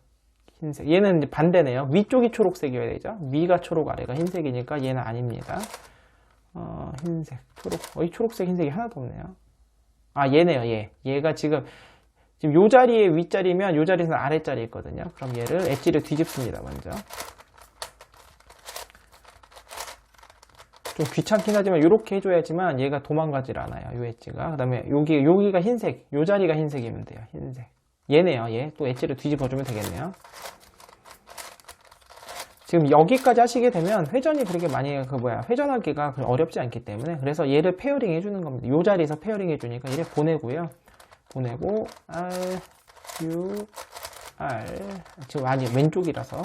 흰색. 얘는 이제 반대네요. 위쪽이 초록색이어야 되죠. 위가 초록, 아래가 흰색이니까 얘는 아닙니다. 흰색, 초록. 이 초록색, 흰색이 하나도 없네요. 아, 얘네요, 얘가 지금 요 자리에 윗자리면 요 자리에서는 아랫자리 있거든요. 그럼 얘를 엣지를 뒤집습니다, 먼저. 좀 귀찮긴 하지만 이렇게 해줘야지만 얘가 도망가질 않아요. 요 엣지가. 그 다음에 여기가 흰색, 요 자리가 흰색이면 돼요. 흰색. 얘네요. 얘 또 엣지를 뒤집어주면 되겠네요. 지금 여기까지 하시게 되면 회전이 그렇게 많이 회전하기가 어렵지 않기 때문에, 그래서 얘를 페어링 해주는 겁니다. 요 자리에서 페어링 해주니까 얘를 보내고 R, U, R. 지금 아니 왼쪽이라서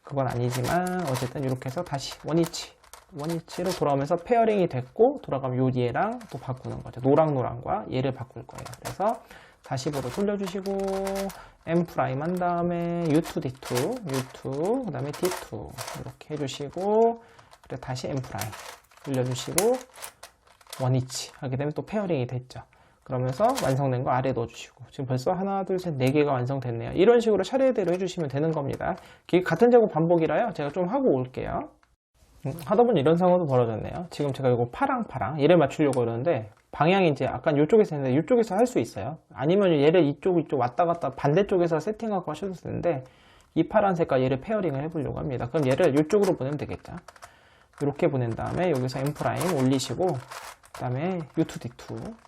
그건 아니지만 어쨌든 이렇게 해서 다시 원위치로 돌아오면서 페어링이 됐고, 돌아가면 요 얘랑 또 바꾸는 거죠. 노랑노랑과 얘를 바꿀 거예요. 그래서 40으로 돌려주시고 M' 한 다음에 U2, D2, U2, 그 다음에 D2 이렇게 해주시고, 그리고 다시 M' 돌려주시고 원위치 하게 되면 또 페어링이 됐죠. 그러면서 완성된 거 아래에 넣어주시고, 지금 벌써 하나, 둘, 셋, 네 개가 완성됐네요. 이런 식으로 차례대로 해주시면 되는 겁니다. 같은 작업 반복이라요. 제가 좀 하고 올게요. 하다 보니 이런 상황도 벌어졌네요. 지금 제가 이거 파랑 얘를 맞추려고 그러는데 방향이 이제 약간 이쪽에서 했는데 이쪽에서 할 수 있어요. 아니면 얘를 이쪽 왔다 갔다 반대쪽에서 세팅하고 하셔도 되는데, 이 파란색과 얘를 페어링을 해보려고 합니다. 그럼 얘를 이쪽으로 보내면 되겠죠. 이렇게 보낸 다음에 여기서 M' 올리시고, 그 다음에 U2D2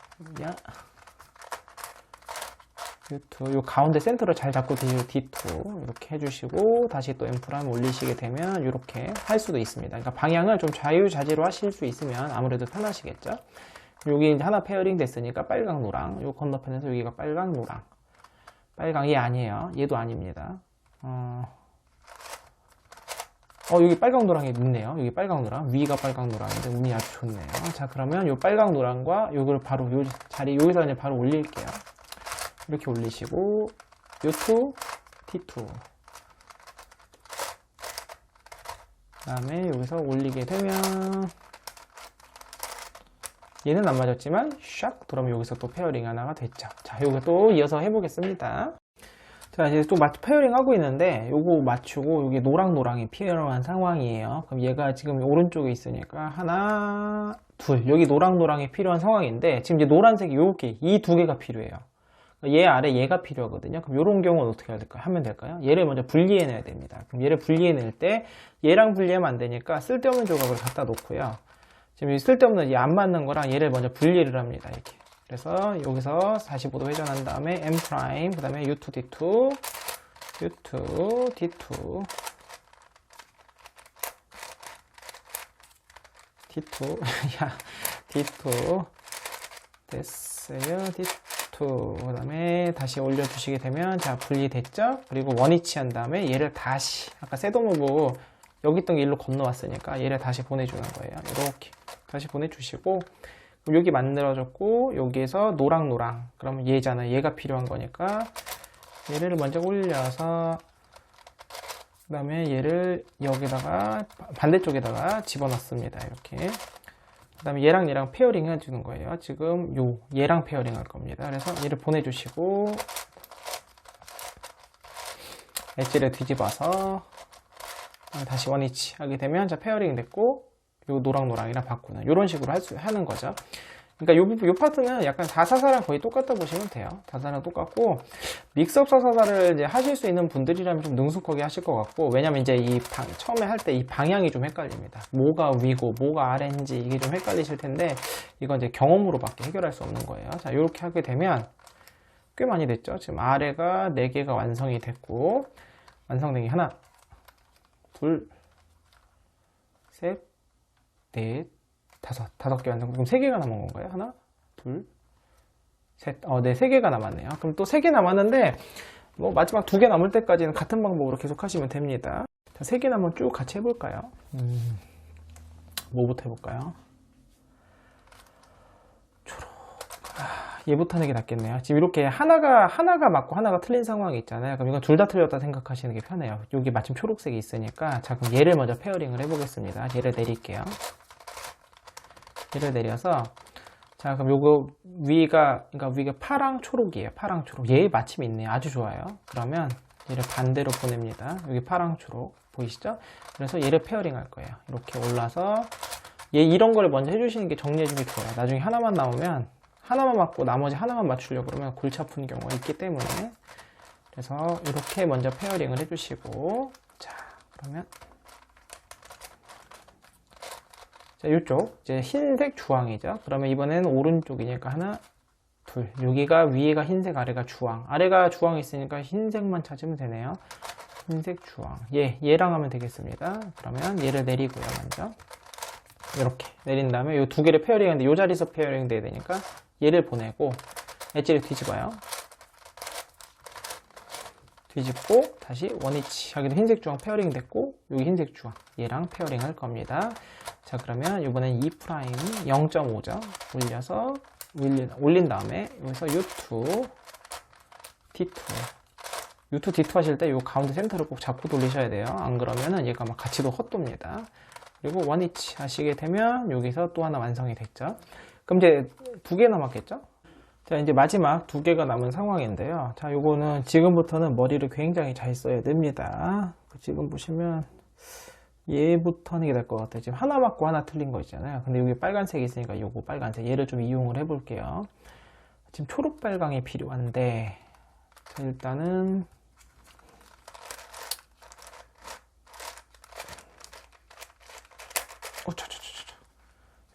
U2, 요 가운데 센터를 잘 잡고 D2 이렇게 해주시고, 다시 또 M' 올리시게 되면 이렇게 할 수도 있습니다. 그러니까 방향을 좀 자유자재로 하실 수 있으면 아무래도 편하시겠죠. 여기 이제 하나 페어링 됐으니까 빨강 노랑, 요 건너편에서 여기가 빨강 노랑, 빨강 얘 아니에요. 얘도 아닙니다. 여기 빨강 노랑이 있네요. 여기 빨강 노랑, 위가 빨강 노랑인데 운이 아주 좋네요. 자, 그러면 요 빨강 노랑과 요걸 바로 요 자리, 여기서 이제 바로 올릴게요. 이렇게 올리시고, U2, T2. 그 다음에 여기서 올리게 되면, 얘는 안 맞았지만, 샥! 그러면 여기서 또 페어링 하나가 됐죠. 자, 요거 또 이어서 해보겠습니다. 자, 이제 또 페어링 하고 있는데, 요거 맞추고, 여기 노랑노랑이 필요한 상황이에요. 그럼 얘가 지금 오른쪽에 있으니까, 하나, 둘. 여기 노랑노랑이 필요한 상황인데, 지금 이제 노란색이 요렇게, 이 두 개가 필요해요. 얘 아래 얘가 필요하거든요. 그럼 이런 경우는 어떻게 하면 될까요? 얘를 먼저 분리해내야 됩니다. 그럼 얘를 분리해낼 때, 얘랑 분리하면 안 되니까, 쓸데없는 조각을 갖다 놓고요. 지금 이 쓸데없는, 안 맞는 거랑 얘를 먼저 분리를 합니다. 이렇게. 그래서 여기서 45도 회전한 다음에 M', 그 다음에 U2D2, U2, D2, D2, 야, D2, 됐어요, D2, 그 다음에 다시 올려주시게 되면, 자, 분리됐죠? 그리고 원위치 한 다음에 얘를 다시, 아까 셋오무브, 여기 있던 게 일로 건너왔으니까 얘를 다시 보내주는 거예요. 이렇게. 다시 보내주시고, 여기 만들어졌고, 여기에서 노랑노랑. 그러면 얘잖아요. 얘가 필요한 거니까. 얘를 먼저 올려서, 그 다음에 얘를 여기다가, 반대쪽에다가 집어넣습니다. 이렇게. 그 다음에 얘랑 페어링 해주는 거예요. 지금 얘랑 페어링 할 겁니다. 그래서 얘를 보내주시고, 엣지를 뒤집어서, 다시 원위치 하게 되면, 자, 페어링 됐고, 요 노랑노랑이랑 바꾸는 이런 식으로 하는 거죠. 그러니까 요 파트는 약간 다사사랑 거의 똑같다 보시면 돼요. 다사사랑 똑같고, 믹스업 사사사를 이제 하실 수 있는 분들이라면 좀 능숙하게 하실 것 같고, 왜냐면 이제 처음에 할 때 이 방향이 좀 헷갈립니다. 뭐가 위고 뭐가 아래인지 이게 좀 헷갈리실 텐데, 이건 이제 경험으로밖에 해결할 수 없는 거예요. 자, 이렇게 하게 되면 꽤 많이 됐죠. 지금 아래가 4개가 완성이 됐고, 완성된 게 하나, 둘, 셋, 넷, 다섯 개 완성. 그럼 3개가 남은 건가요? 하나, 둘, 셋. 네, 3개가 남았네요. 그럼 또 3개 남았는데, 뭐, 마지막 2개 남을 때까지는 같은 방법으로 계속 하시면 됩니다. 자, 3개 남으면 쭉 같이 해볼까요? 뭐부터 해볼까요? 초록. 얘부터 하는 게 낫겠네요. 지금 이렇게 하나가 맞고 하나가 틀린 상황이 있잖아요. 그럼 이건 둘 다 틀렸다 생각하시는 게 편해요. 여기 마침 초록색이 있으니까. 자, 그럼 얘를 먼저 페어링을 해보겠습니다. 얘를 내릴게요. 얘를 내려서, 자, 그럼 요거 그러니까 위가 파랑 초록이에요. 파랑 초록. 얘 마침 있네요. 아주 좋아요. 그러면 얘를 반대로 보냅니다. 여기 파랑 초록 보이시죠? 그래서 얘를 페어링 할 거예요. 이렇게 올라서 얘 이런 거를 먼저 해주시는 게 정리해주기 좋아요. 나중에 하나만 나오면 하나만 맞고 나머지 하나만 맞추려고 그러면 골치 아픈 경우가 있기 때문에. 그래서 이렇게 먼저 페어링을 해주시고, 자, 그러면 자, 이쪽 이제 흰색 주황이죠. 그러면 이번에는 오른쪽이니까 하나, 둘. 여기가 위에가 흰색, 아래가 주황. 아래가 주황이 있으니까 흰색만 찾으면 되네요. 흰색, 주황. 얘랑 하면 되겠습니다. 그러면 얘를 내리고요, 먼저. 이렇게 내린 다음에 이 두 개를 페어링하는데 이 자리에서 페어링 돼야 되니까 얘를 보내고 엣지를 뒤집어요. 뒤집고 다시 원위치 하기도 흰색 주황 페어링 됐고, 여기 흰색 주황 얘랑 페어링 할 겁니다. 자, 그러면 이번엔 2' 0.5죠. 올려서 올린 다음에 여기서 U2 D2 U2 D2 하실 때 이 가운데 센터를 꼭 잡고 돌리셔야 돼요. 안 그러면은 얘가 막 같이도 헛돕니다. 그리고 원위치 하시게 되면 여기서 또 하나 완성이 됐죠. 그럼 이제 2개 남았겠죠? 자, 이제 마지막 두 개가 남은 상황인데요. 자, 요거는 지금부터는 머리를 굉장히 잘 써야 됩니다. 지금 보시면 얘부터 하는 게 될 것 같아요. 지금 하나 맞고 하나 틀린 거 있잖아요. 근데 여기 빨간색이 있으니까 요거 빨간색 얘를 좀 이용을 해 볼게요. 지금 초록 빨강이 필요한데, 자, 일단은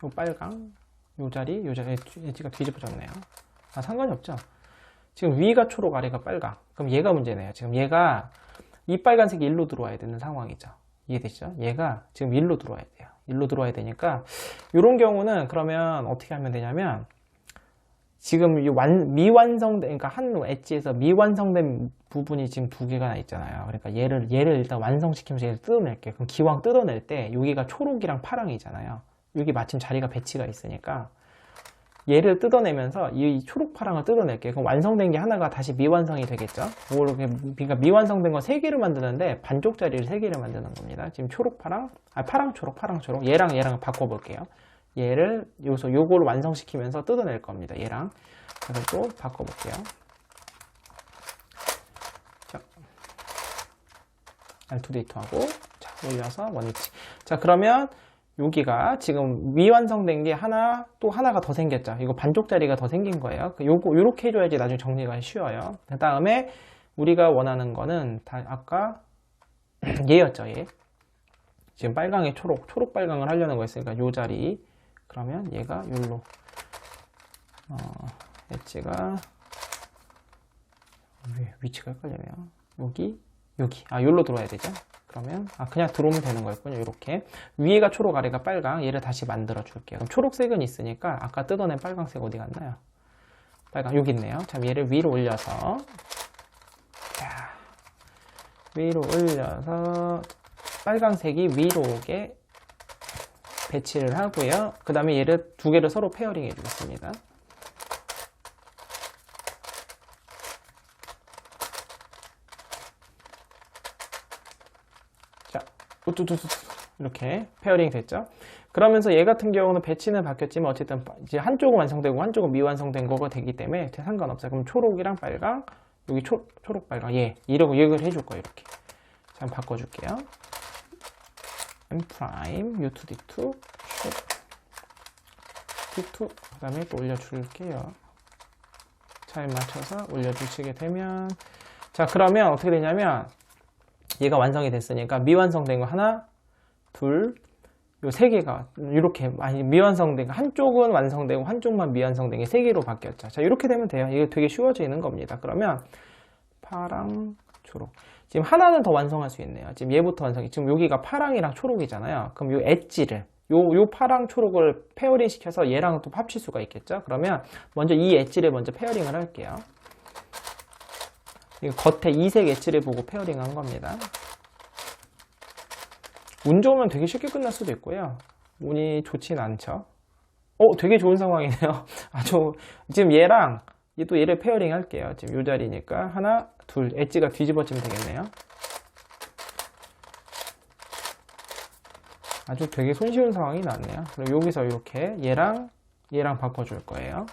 요 빨강, 요 자리 엣지가 뒤집어졌네요. 아, 상관이 없죠. 지금 위가 초록, 아래가 빨강. 그럼 얘가 문제네요. 지금 얘가 이 빨간색이 일로 들어와야 되는 상황이죠. 이해되시죠? 얘가 지금 일로 들어와야 돼요. 일로 들어와야 되니까 이런 경우는 그러면 어떻게 하면 되냐면, 지금 이 미완성된, 그러니까 한 엣지에서 미완성된 부분이 지금 두 개가 있잖아요. 그러니까 얘를 일단 완성시키면서 얘를 뜯어낼게요. 그럼 기왕 뜯어낼 때 여기가 초록이랑 파랑이잖아요. 여기 마침 자리가 배치가 있으니까 얘를 뜯어내면서 이 초록파랑을 뜯어낼게요. 그럼 완성된 게 하나가 다시 미완성이 되겠죠. 그러니까 미완성된 건 3개를 만드는데 반쪽짜리를 3개를 만드는 겁니다. 지금 초록파랑, 파랑초록, 파랑초록, 얘랑 바꿔볼게요. 얘를 요걸 완성시키면서 뜯어낼 겁니다. 얘랑. 그래서 또 바꿔볼게요. 자, R2D2하고, 자, 올려서 원위치. 자, 그러면 여기가 지금 미완성된 게 또 하나가 더 생겼죠. 이거 반쪽짜리가 더 생긴 거예요. 요렇게 해줘야지 나중에 정리가 쉬워요. 그 다음에 우리가 원하는 거는 아까 얘였죠, 얘. 지금 빨강에 초록 빨강을 하려는 거였으니까 요 자리. 그러면 얘가 요로, 엣지가, 위치가 헷갈리네요. 여기. 요로 들어와야 되죠. 그러면 그냥 들어오면 되는 거였군요. 이렇게 위에가 초록, 아래가 빨강. 얘를 다시 만들어 줄게요. 그럼 초록색은 있으니까 아까 뜯어낸 빨강색 어디 갔나요? 빨강 여기 있네요. 자, 얘를 위로 올려서, 자, 위로 올려서 빨강색이 위로 오게 배치를 하고요. 그 다음에 얘를 두 개를 서로 페어링 해주겠습니다. 이렇게 페어링이 됐죠. 그러면서 얘 같은 경우는 배치는 바뀌었지만 어쨌든 이제 한쪽은 완성되고 한쪽은 미완성된 거가 되기 때문에 상관없어요. 그럼 초록이랑 빨강, 여기 초록 빨강, 이러고 얘기를 해줄 거예요. 이렇게. 자, 한번 바꿔줄게요. M 프라임 U2D2 D2 그 다음에 또 올려줄게요. 잘 맞춰서 올려주시게 되면, 자, 그러면 어떻게 되냐면 얘가 완성이 됐으니까 미완성된 거 하나, 둘, 요 세 개가 이렇게 미완성된 거, 한쪽은 완성되고 한쪽만 미완성된 게 세 개로 바뀌었죠. 자, 이렇게 되면 돼요. 이게 되게 쉬워지는 겁니다. 그러면 파랑, 초록. 지금 하나는 더 완성할 수 있네요. 지금 얘부터 완성이. 지금 여기가 파랑이랑 초록이잖아요. 그럼 요 엣지를 요 파랑 초록을 페어링 시켜서 얘랑 또 합칠 수가 있겠죠. 그러면 먼저 이 엣지를 먼저 페어링을 할게요. 이거 겉에 이색 엣지를 보고 페어링 한 겁니다. 운 좋으면 되게 쉽게 끝날 수도 있고요. 운이 좋진 않죠. 되게 좋은 상황이네요. 지금 얘랑 또 얘를 페어링 할게요. 지금 이 자리니까 하나, 둘, 엣지가 뒤집어지면 되겠네요. 아주 되게 손쉬운 상황이 나왔네요. 그럼 여기서 이렇게 얘랑 바꿔줄 거예요.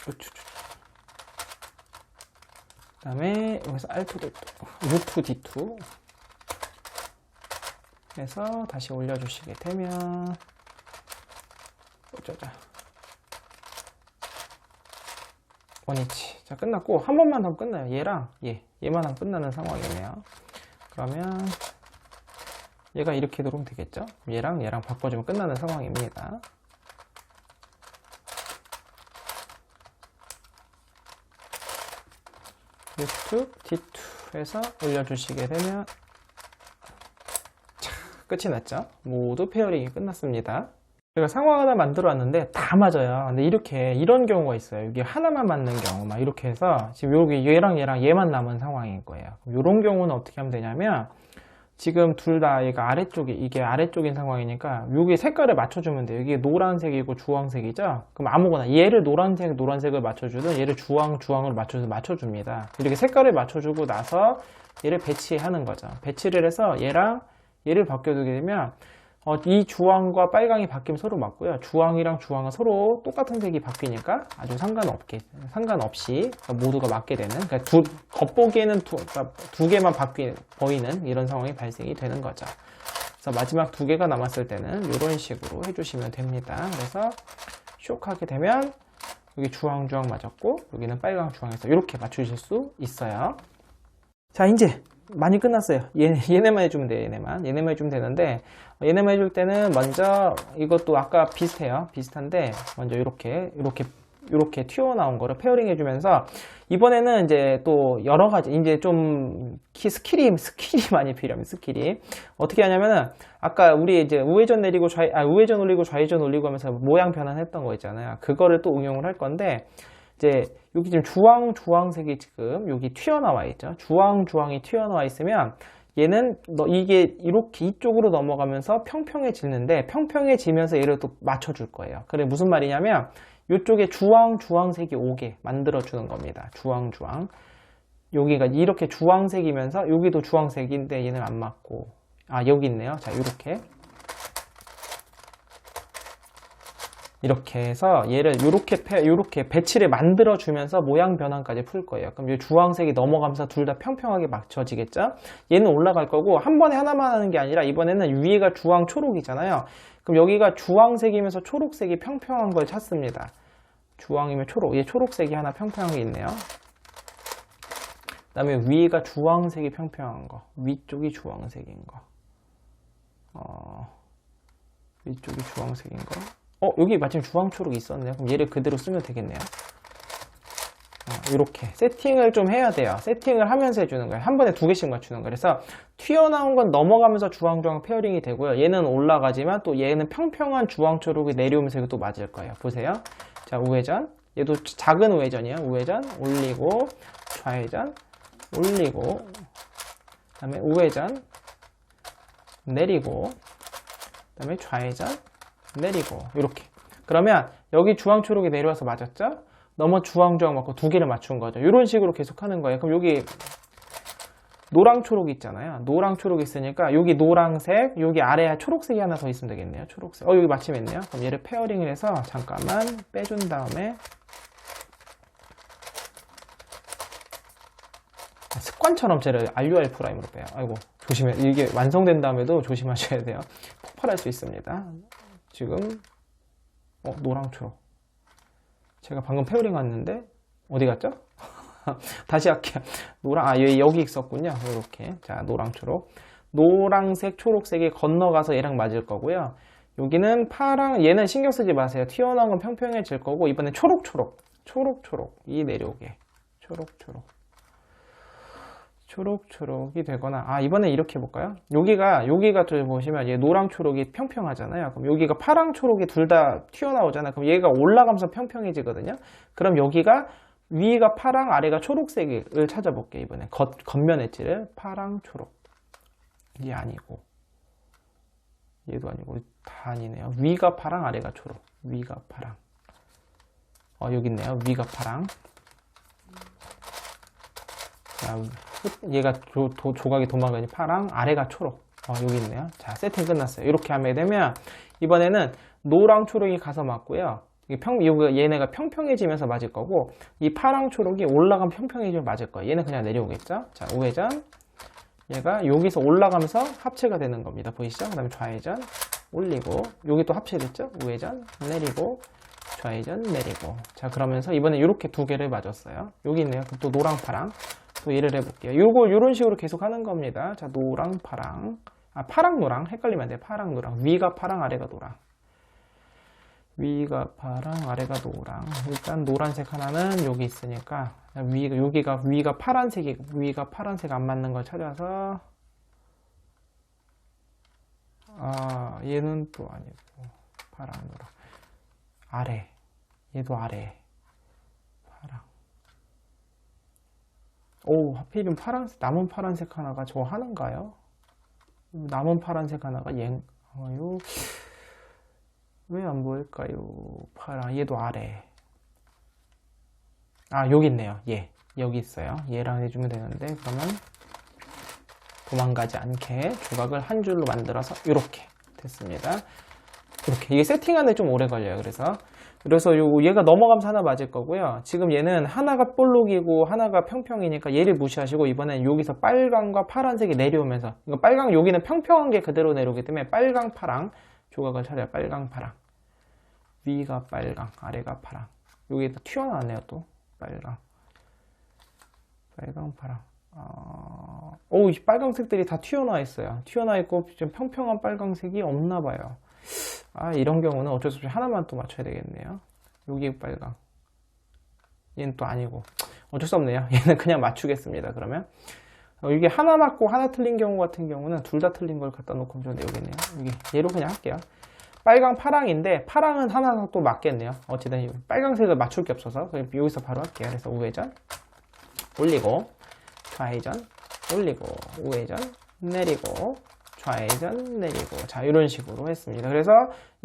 그 다음에 여기서 R2D2 해서 다시 올려주시게 되면, 원위치. 자, 끝났고 한 번만 더 끝나요. 얘랑 얘만 하면 끝나는 상황이네요. 그러면 얘가 이렇게 들어오면 되겠죠. 얘랑 바꿔주면 끝나는 상황입니다. U2, D2 해서 올려주시게 되면, 자, 끝이 났죠. 모두 페어링이 끝났습니다. 제가 상황 하나 만들어 왔는데 다 맞아요. 근데 이런 경우가 있어요. 이게 하나만 맞는 경우, 막 이렇게 해서 지금 여기 얘랑 얘만 남은 상황인 거예요. 이런 경우는 어떻게 하면 되냐면, 지금 둘 다 이게 아래쪽인 상황이니까 여기 색깔을 맞춰주면 돼요. 이게 노란색이고 주황색이죠. 그럼 아무거나 얘를 노란색을 맞춰주든 얘를 주황을 맞춰줍니다. 이렇게 색깔을 맞춰주고 나서 얘를 배치하는 거죠. 배치를 해서 얘를 바꿔두게 되면 이 주황과 빨강이 바뀌면 서로 맞고요. 주황이랑 주황은 서로 똑같은 색이 바뀌니까 아주 상관없이 모두가 맞게 되는, 그러니까 겉보기에는 그러니까 두 개만 보이는 이런 상황이 발생이 되는 거죠. 그래서 마지막 두 개가 남았을 때는 이런 식으로 해주시면 됩니다. 그래서 쇽 하게 되면 여기 주황 맞았고 여기는 빨강 주황에서 이렇게 맞추실 수 있어요. 자, 이제 많이 끝났어요. 얘네만 해주면 돼요. 얘네만 해주면 되는데, 얘네만 해줄 때는 먼저 이것도 아까 비슷한데 먼저 이렇게 튀어나온 거를 페어링 해주면서, 이번에는 이제 또 여러 가지 이제 좀 스킬이 많이 필요합니다. 스킬이 어떻게 하냐면은, 아까 우리 이제 우회전 올리고 좌회전 올리고 하면서 모양 변환했던 거 있잖아요. 그거를 또 응용을 할 건데, 이제 여기 지금 주황색이 지금 여기 튀어나와 있죠. 주황이 튀어나와 있으면 얘는 이게 이렇게 이쪽으로 넘어가면서 평평해지는데, 평평해지면서 얘를 또 맞춰줄 거예요. 그래, 무슨 말이냐면 이쪽에 주황색이 오게 만들어주는 겁니다. 주황. 여기가 이렇게 주황색이면서 여기도 주황색인데 얘는 안 맞고, 여기 있네요. 자, 이렇게 해서 얘를 이렇게 배치를 만들어주면서 모양 변환까지 풀 거예요. 그럼 이 주황색이 넘어가면서 둘 다 평평하게 맞춰지겠죠? 얘는 올라갈 거고, 한 번에 하나만 하는 게 아니라 이번에는 위에가 주황 초록이잖아요. 그럼 여기가 주황색이면서 초록색이 평평한 걸 찾습니다. 주황이면 초록, 얘 초록색이 하나 평평한 게 있네요. 그 다음에 위에가 주황색이 평평한 거, 위쪽이 주황색인 거, 위쪽이 주황색인 거. 여기 마침 주황 초록이 있었네요. 그럼 얘를 그대로 쓰면 되겠네요. 이렇게 세팅을 좀 해야 돼요. 세팅을 하면서 해주는 거예요. 한 번에 두 개씩 맞추는 거예요. 그래서 튀어나온 건 넘어가면서 주황 페어링이 되고요. 얘는 올라가지만 또 얘는 평평한 주황 초록이 내려오면서 이거 또 맞을 거예요. 보세요. 자, 우회전. 얘도 작은 우회전이에요. 우회전 올리고 좌회전 올리고, 그 다음에 우회전 내리고, 그 다음에 좌회전 내리고, 이렇게. 그러면 여기 주황 초록이 내려와서 맞았죠? 주황 맞고 두 개를 맞춘 거죠. 이런 식으로 계속 하는 거예요. 그럼 여기 노랑 초록이 있잖아요. 노랑 초록이 있으니까 여기 노랑색, 여기 아래에 초록색이 하나 더 있으면 되겠네요. 초록색. 여기 마침 있네요. 그럼 얘를 페어링을 해서 잠깐만 빼준 다음에, 습관처럼 쟤를 RUR 프라임으로 빼요. 아이고, 조심해. 이게 완성된 다음에도 조심하셔야 돼요. 폭발할 수 있습니다. 지금 노랑 초록. 제가 방금 페어링 왔는데 어디 갔죠? 다시 할게요. 여기 있었군요. 이렇게. 자, 노랑 초록. 노랑색, 초록색이 건너가서 얘랑 맞을 거고요. 여기는 파랑, 얘는 신경 쓰지 마세요. 튀어나온 건 평평해질 거고, 이번엔 초록초록이 내려오게. 초록초록이 되거나, 이번엔 이렇게 해볼까요? 여기가 좀 보시면 얘 노랑 초록이 평평하잖아요. 그럼 여기가 파랑 초록이 둘 다 튀어나오잖아요. 그럼 얘가 올라가면서 평평해지거든요. 그럼 여기가 위가 파랑, 아래가 초록색을 찾아볼게요. 이번에 겉면 엣지를 파랑 초록. 이게 아니고, 얘도 아니고, 다 아니네요. 위가 파랑, 아래가 초록. 위가 파랑. 여기 있네요. 위가 파랑. 자, 얘가 조각이 도망가니 파랑, 아래가 초록. 여기 있네요. 자, 세팅 끝났어요. 이렇게 하면 되면 이번에는 노랑 초록이 가서 맞고요. 얘네가 평평해지면서 맞을 거고, 이 파랑 초록이 올라가면 평평해지면 맞을 거예요. 얘는 그냥 내려오겠죠. 자, 우회전. 얘가 여기서 올라가면서 합체가 되는 겁니다. 보이시죠? 그 다음에 좌회전 올리고, 여기 또 합체됐죠? 우회전 내리고, 좌회전 내리고. 자, 그러면서 이번에 이렇게 두 개를 맞았어요. 여기 있네요. 그럼 또 노랑 파랑. 또 얘를 해볼게요. 이런 식으로 계속 하는 겁니다. 자, 노랑 파랑. 파랑 노랑 헷갈리면 안 돼요. 파랑 노랑. 위가 파랑, 아래가 노랑. 위가 파랑, 아래가 노랑. 일단 노란색 하나는 여기 있으니까 위가 파란색 안 맞는 걸 찾아서, 얘는 또 아니고 파랑 노랑. 아래, 얘도 아래. 파랑. 하필이면 남은 파란색 하나가 저 하나인가요? 남은 파란색 하나가 왜 안 보일까요? 파랑, 얘도 아래. 여기 있네요. 여기 있어요. 얘랑 해주면 되는데, 그러면 도망가지 않게 조각을 한 줄로 만들어서 이렇게 됐습니다. 이렇게 이게 세팅하는데 좀 오래 걸려요. 그래서 얘가 넘어가면서 하나 맞을 거고요. 지금 얘는 하나가 볼록이고 하나가 평평이니까 얘를 무시하시고 이번엔 여기서 빨강과 파란색이 내려오면서, 그러니까 빨강 여기는 평평한 게 그대로 내려오기 때문에 빨강 파랑 조각을 찾아요. 빨강 파랑, 위가 빨강, 아래가 파랑. 여기 또 튀어나왔네요. 또 빨강 파랑. 이 빨강색들이 다 튀어나와 있어요. 튀어나와 있고 좀 평평한 빨강색이 없나 봐요. 이런 경우는 어쩔 수 없이 하나만 또 맞춰야 되겠네요. 여기 빨강, 얘는 또 아니고 어쩔 수 없네요. 얘는 그냥 맞추겠습니다. 그러면 이게 하나 맞고 하나 틀린 경우 같은 경우는 둘 다 틀린 걸 갖다 놓고 좀 되겠네요. 얘로 그냥 할게요. 빨강 파랑인데 파랑은 하나 또 맞겠네요. 어찌든 빨강색을 맞출 게 없어서 여기서 바로 할게요. 그래서 우회전 올리고 좌회전 올리고 우회전 내리고 좌회전 내리고, 자 이런 식으로 했습니다. 그래서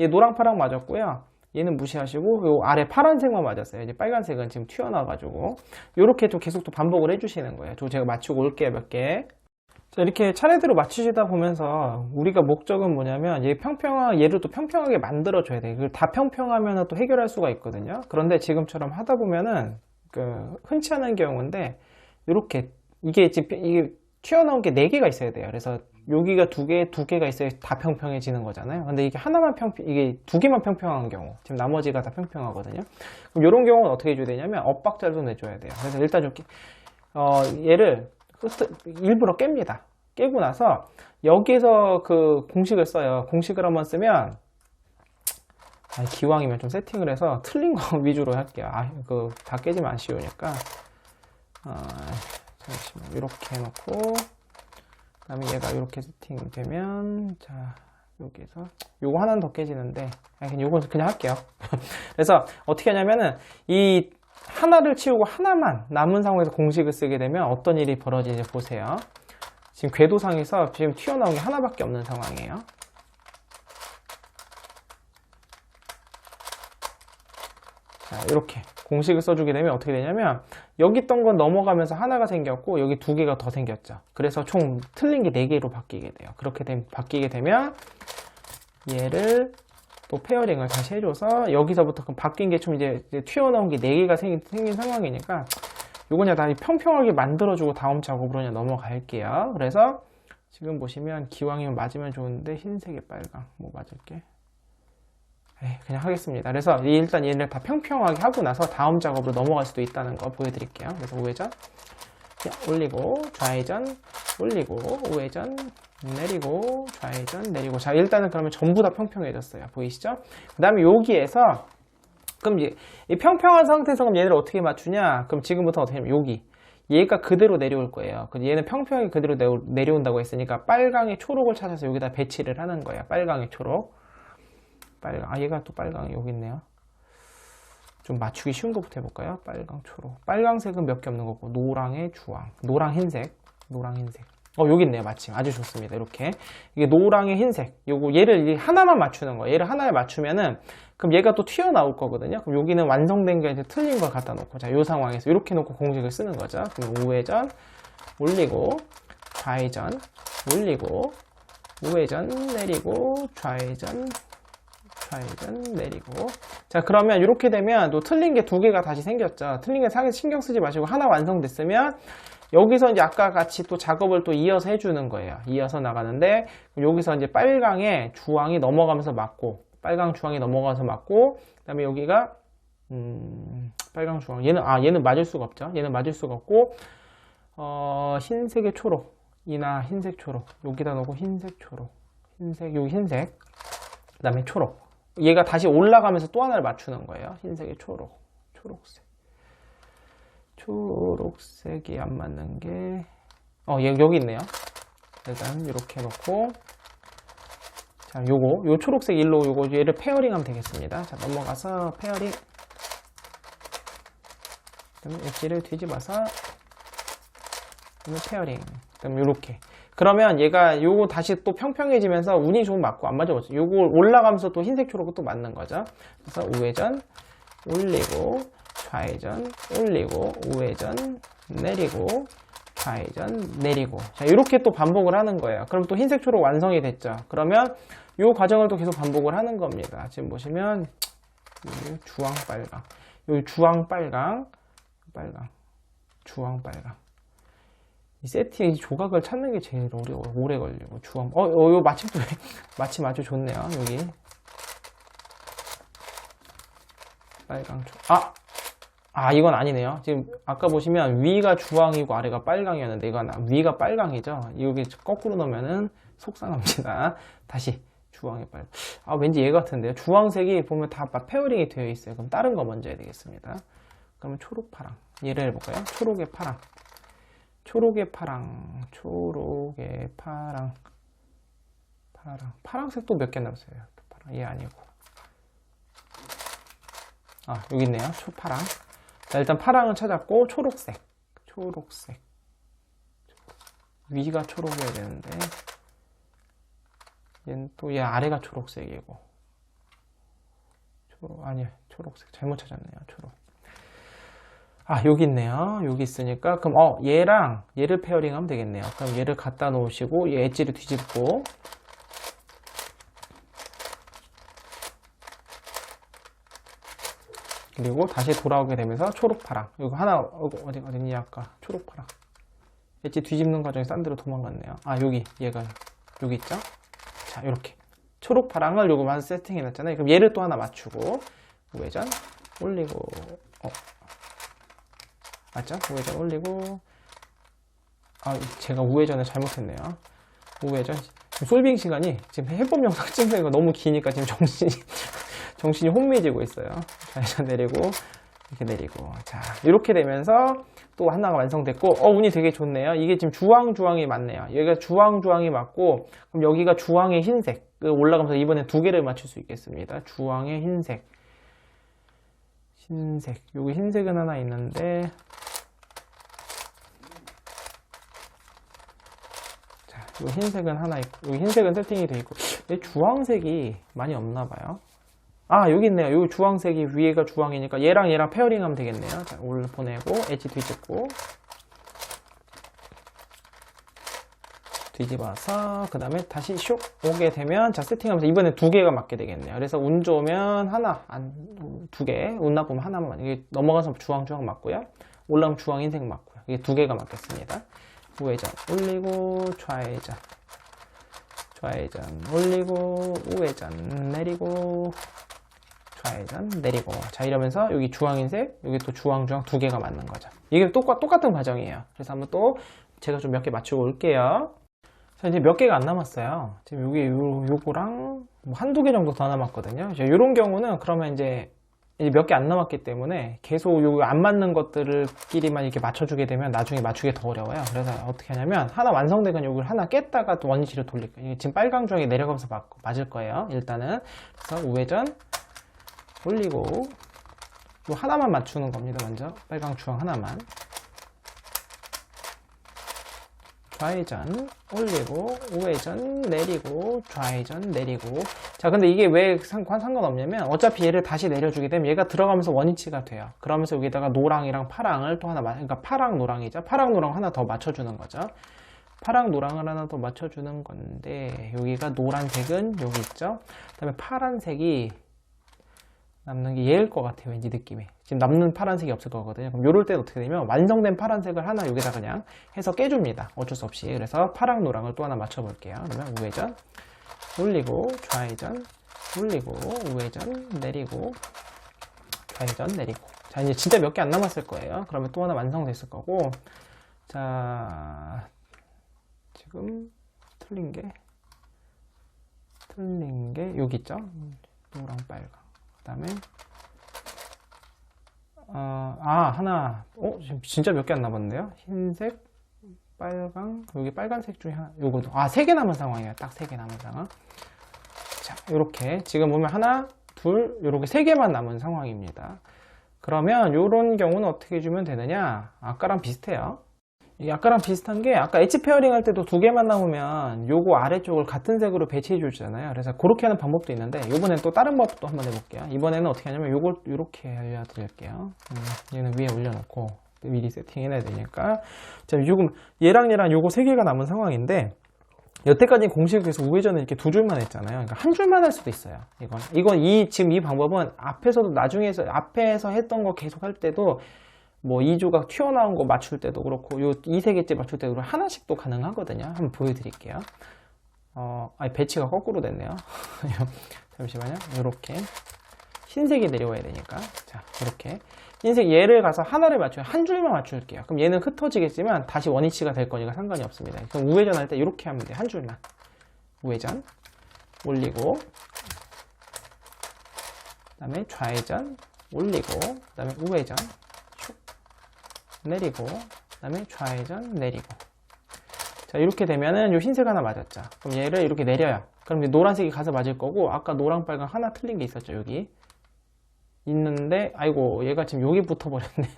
얘 노랑 파랑 맞았고요. 얘는 무시하시고 요 아래 파란색만 맞았어요. 이제 빨간색은 지금 튀어나와가지고 이렇게 좀 계속 또 반복을 해주시는 거예요. 제가 맞추고 올게요. 몇 개. 자, 이렇게 차례대로 맞추시다 보면서 우리가 목적은 뭐냐면 얘를 또 평평하게 만들어줘야 돼요. 그걸 다 평평하면 또 해결할 수가 있거든요. 그런데 지금처럼 하다 보면은 흔치 않은 경우인데 이렇게 이게 튀어나온 게 4개가 있어야 돼요. 그래서 여기가 2개가 있어야 다 평평해지는 거잖아요. 근데 이게 이게 2개만 평평한 경우, 지금 나머지가 다 평평하거든요. 그럼 이런 경우는 어떻게 해줘야 되냐면 엇박자도 내줘야 돼요. 그래서 일단 이렇게 얘를 일부러 깹니다. 깨고 나서 여기에서 그 공식을 써요. 공식을 한번 쓰면 기왕이면 좀 세팅을 해서 틀린 거 위주로 할게요. 다 깨지면 아쉬우니까. 잠시만, 이렇게 해놓고, 그 다음에 얘가 이렇게 세팅되면, 자, 여기서, 요거 하나는 더 깨지는데, 요건 그냥 할게요. 그래서 어떻게 하냐면은, 이 하나를 치우고 하나만 남은 상황에서 공식을 쓰게 되면 어떤 일이 벌어지는지 보세요. 지금 궤도상에서 지금 튀어나온 게 하나밖에 없는 상황이에요. 자, 이렇게 공식을 써주게 되면 어떻게 되냐면 여기 있던 건 넘어가면서 하나가 생겼고 여기 2개가 더 생겼죠. 그래서 총 틀린 게 4개로 바뀌게 돼요. 그렇게 바뀌게 되면 얘를 또 페어링을 다시 해줘서 여기서부터 바뀐 게 좀 이제 튀어나온 게 4개가 생긴 상황이니까 요거 그냥 다 평평하게 만들어주고 다음 작업으로 그냥 넘어갈게요. 그래서 지금 보시면 기왕이면 맞으면 좋은데 흰색에 빨강 뭐 맞을게. 그냥 하겠습니다. 그래서 일단 얘를 다 평평하게 하고 나서 다음 작업으로 넘어갈 수도 있다는 거 보여드릴게요. 그래서 우회전 올리고 좌회전 올리고 우회전 내리고 좌회전 내리고. 자, 일단은 그러면 전부 다 평평해졌어요. 보이시죠? 그 다음에 여기에서 그럼 이 평평한 상태에서 그럼 얘를 어떻게 맞추냐? 그럼 지금부터 어떻게 하냐면 얘가 그대로 내려올 거예요. 얘는 평평하게 그대로 내려온다고 했으니까 빨강의 초록을 찾아서 여기다 배치를 하는 거예요. 빨강의 초록. 얘가 또 빨강이 여기 있네요. 좀 맞추기 쉬운 것부터 해볼까요? 빨강, 초록. 빨강색은 몇 개 없는 거고, 노랑의 주황, 노랑, 흰색, 노랑, 흰색. 여기 있네요. 마침. 아주 좋습니다. 이렇게. 이게 노랑의 흰색. 얘를 하나만 맞추는 거예요. 얘를 하나에 맞추면은, 그럼 얘가 또 튀어나올 거거든요. 그럼 여기는 완성된 게 이제 틀린 걸 갖다 놓고, 자, 이 상황에서 이렇게 놓고 공식을 쓰는 거죠. 그럼 우회전, 올리고, 좌회전, 올리고, 우회전, 내리고, 좌회전 내리고. 자, 그러면 이렇게 되면 또 틀린 게 2개가 다시 생겼죠. 틀린 게 신경 쓰지 마시고 하나 완성됐으면 여기서 이제 아까 같이 또 작업을 또 이어서 해주는 거예요. 이어서 나가는데 여기서 이제 빨강에 주황이 넘어가면서 맞고, 빨강 주황이 넘어가서 맞고, 그 다음에 여기가 빨강 주황. 얘는 맞을 수가 없죠. 얘는 맞을 수가 없고, 흰색의 초록 이나 흰색 초록 여기다 놓고 흰색 초록 여기 흰색, 그 다음에 초록. 얘가 다시 올라가면서 또 하나를 맞추는 거예요. 흰색의 초록색이 안 맞는 게 여기 있네요. 일단 이렇게 해놓고, 자, 요 초록색 일로 얘를 페어링 하면 되겠습니다. 자, 넘어가서 페어링. 그다음에 엣지를 뒤집어서 페어링. 그다음 요렇게. 그러면 얘가 요거 다시 또 평평해지면서 운이 좀 맞고 안 맞아봤죠. 요거 올라가면서 또 흰색 초록은 또 맞는 거죠. 그래서 우회전 올리고 좌회전 올리고 우회전 내리고 좌회전, 내리고. 자, 이렇게 또 반복을 하는 거예요. 그럼 또 흰색, 초록 완성이 됐죠. 그러면 이 과정을 또 계속 반복을 하는 겁니다. 지금 보시면 주황, 빨강, 여기 주황, 빨강, 빨강, 주황, 빨강. 이 세트의 이 조각을 찾는 게 제일 오래 걸리고 주황. 요 마침도 마침 아주 좋네요. 여기 빨강, 이건 아니네요. 지금 아까 보시면 위가 주황이고 아래가 빨강이었는데 이건 위가 빨강이죠. 여기 거꾸로 놓으면은 속상합니다. 다시 주황이 빨강. 왠지 얘 같은데요. 주황색이 보면 다 페어링이 되어 있어요. 그럼 다른 거 먼저 해야 되겠습니다. 그러면 초록, 파랑. 얘를 해볼까요? 초록에 파랑. 초록에 파랑, 초록에 파랑, 파랑색 또 몇 개 남았어요. 파랑, 얘 아니고. 여기 있네요. 초파랑. 자, 일단 파랑을 찾았고, 초록색. 위가 초록이어야 되는데, 얘는 또, 얘 아래가 초록색이고. 아니요. 초록색. 잘못 찾았네요. 초록. 여기 있네요. 여기 있으니까 그럼 얘랑 얘를 페어링 하면 되겠네요. 그럼 얘를 갖다 놓으시고 얘 엣지를 뒤집고 그리고 다시 돌아오게 되면서 초록, 파랑. 이거 하나 어디니 아까 초록, 파랑. 엣지 뒤집는 과정에 싼 데로 도망갔네요. 여기 얘가 여기 있죠? 자, 이렇게 초록, 파랑을 요거만 세팅해 놨잖아요. 그럼 얘를 또 하나 맞추고 우회전 올리고 맞죠? 우회전 올리고 제가 우회전을 잘못했네요. 우회전 솔빙 시간이 지금 해법 영상 찍는 거 너무 기니까 지금 정신이 혼미해지고 있어요. 좌회전 내리고 이렇게 내리고 자 이렇게 되면서 또 하나가 완성됐고 운이 되게 좋네요. 이게 지금 주황이 맞네요. 여기가 주황이 맞고 그럼 여기가 주황의 흰색 올라가면서 이번에 두 개를 맞출 수 있겠습니다. 주황의 흰색 여기 흰색은 하나 있는데 자, 이 흰색은 하나 있고 여기 흰색은 세팅이 되어 있고 주황색이 많이 없나 봐요. 여기 있네요. 여기 주황색이 위에가 주황이니까 얘랑 페어링 하면 되겠네요. 자, 올 보내고 엣지 뒤집고 뒤집어서 그 다음에 다시 슉 오게 되면 자 세팅하면서 이번에 두 개가 맞게 되겠네요. 그래서 운 좋으면 하나, 두 개, 운 나쁘면 하나만 이게 넘어가서 주황 맞고요. 올라오면 주황 흰색 맞고요. 이게 두 개가 맞겠습니다. 우회전 올리고 좌회전 올리고 우회전 내리고 좌회전 내리고 자 이러면서 여기 주황 흰색 여기 또 주황 두 개가 맞는 거죠. 이게 똑같은 과정이에요. 그래서 한번 또 제가 좀 몇 개 맞추고 올게요. 자, 이제 몇 개가 안 남았어요. 지금 여기 요거랑 뭐 한두 개 정도 더 남았거든요. 이런 경우는 그러면 이제 몇 개 안 남았기 때문에 계속 요 안 맞는 것들끼리만 이렇게 맞춰주게 되면 나중에 맞추기 더 어려워요. 그래서 어떻게 하냐면 하나 완성되면 요걸 하나 깼다가 또 원위치로 돌릴 거예요. 지금 빨강 주황이 내려가면서 맞을 거예요. 일단은 그래서 우회전 올리고 요 하나만 맞추는 겁니다. 먼저 빨강 주황 하나만 좌회전 올리고 우회전 내리고 좌회전 내리고 자 근데 이게 왜 상관없냐면 어차피 얘를 다시 내려주게 되면 얘가 들어가면서 원위치가 돼요. 그러면서 여기다가 노랑이랑 파랑을 또 하나 그러니까 파랑 노랑이죠. 파랑 노랑 하나 더 맞춰주는 거죠. 파랑 노랑을 하나 더 맞춰주는 건데 여기가 노란색은 여기 있죠. 그 다음에 파란색이 남는 게 얘일 것 같아요. 왠지 느낌이 지금 남는 파란색이 없을 거거든요. 그럼 요럴 때는 어떻게 되면 완성된 파란색을 하나 여기다 그냥 해서 깨줍니다. 어쩔 수 없이. 그래서 파랑 노랑을 또 하나 맞춰 볼게요. 그러면 우회전 올리고 좌회전 올리고 우회전 내리고 좌회전 내리고 자 이제 진짜 몇 개 안 남았을 거예요. 그러면 또 하나 완성됐을 거고 자 지금 틀린 게 여기 있죠. 노랑 빨강 그 다음에 하나 지금 진짜 몇 개 안 남았는데요. 흰색 빨강 여기 빨간색 중에 하나 요거도 세 개 남은 상황이에요. 딱 세 개 남은 상황. 자 요렇게 지금 보면 하나 둘 요렇게 세 개만 남은 상황입니다. 그러면 요런 경우는 어떻게 해주면 되느냐 아까랑 비슷해요. 아까랑 비슷한 게 아까 엣지 페어링 할 때도 두 개만 남으면 요거 아래쪽을 같은 색으로 배치해 주잖아요. 그래서 그렇게 하는 방법도 있는데 이번엔 또 다른 법도 한번 해볼게요. 이번에는 어떻게 하냐면 요걸 이렇게 알려드릴게요. 얘는 위에 올려놓고 미리 세팅해놔야 되니까. 자, 지금 얘랑 요거 세 개가 남은 상황인데, 여태까지 공식에서 우회전을 이렇게 두 줄만 했잖아요. 그러니까 한 줄만 할 수도 있어요. 지금 이 방법은 앞에서 했던 거 계속 할 때도, 뭐 2조각 튀어나온 거 맞출 때도 그렇고, 이 세 개째 맞출 때도 그렇고, 하나씩 또 가능하거든요. 한번 보여드릴게요. 배치가 거꾸로 됐네요. 잠시만요. 이렇게. 흰색이 내려와야 되니까. 자, 이렇게. 흰색 얘를 가서 하나를 맞추면 한 줄만 맞출게요. 그럼 얘는 흩어지겠지만 다시 원위치가 될 거니까 상관이 없습니다. 그럼 우회전 할 때 이렇게 하면 돼요. 한 줄만. 우회전. 올리고. 그 다음에 좌회전. 올리고. 그 다음에 우회전. 슉. 내리고. 그 다음에 좌회전. 내리고. 자, 이렇게 되면은 요 흰색 하나 맞았죠. 그럼 얘를 이렇게 내려요. 그럼 노란색이 가서 맞을 거고, 아까 노랑, 빨강 하나 틀린 게 있었죠, 여기. 있는데, 아이고, 얘가 지금 여기 붙어버렸네요.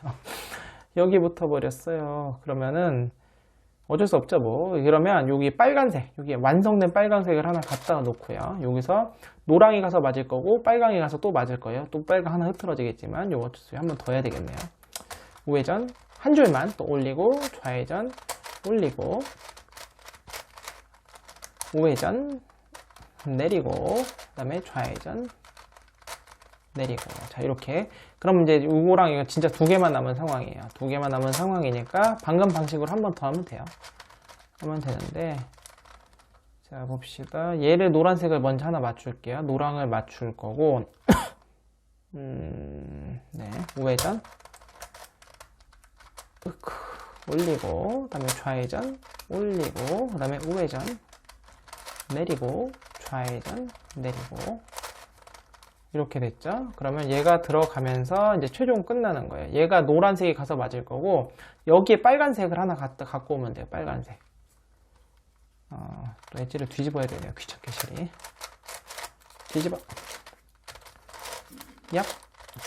여기 붙어버렸어요. 그러면은, 어쩔 수 없죠, 뭐. 그러면 여기 빨간색, 여기 완성된 빨간색을 하나 갖다 놓고요. 여기서 노랑이 가서 맞을 거고, 빨강이 가서 또 맞을 거예요. 또 빨강 하나 흐트러지겠지만, 요거 한 번 더 해야 되겠네요. 우회전, 한 줄만 또 올리고, 좌회전, 올리고, 우회전, 내리고, 그 다음에 좌회전, 내리고. 자, 이렇게. 그럼 이제 요거랑 이거 진짜 두 개만 남은 상황이에요. 두 개만 남은 상황이니까 방금 방식으로 한 번 더 하면 돼요. 하면 되는데, 자, 봅시다. 얘를 노란색을 먼저 하나 맞출게요. 노랑을 맞출 거고, 네. 우회전, 올리고, 그 다음에 좌회전, 올리고, 그 다음에 우회전, 내리고, 좌회전, 내리고. 이렇게 됐죠? 그러면 얘가 들어가면서 이제 최종 끝나는 거예요. 얘가 노란색이 가서 맞을 거고, 여기에 빨간색을 하나 갖고 오면 돼요. 빨간색. 또 엣지를 뒤집어야 되네요. 귀찮게 실이. 뒤집어. 얍.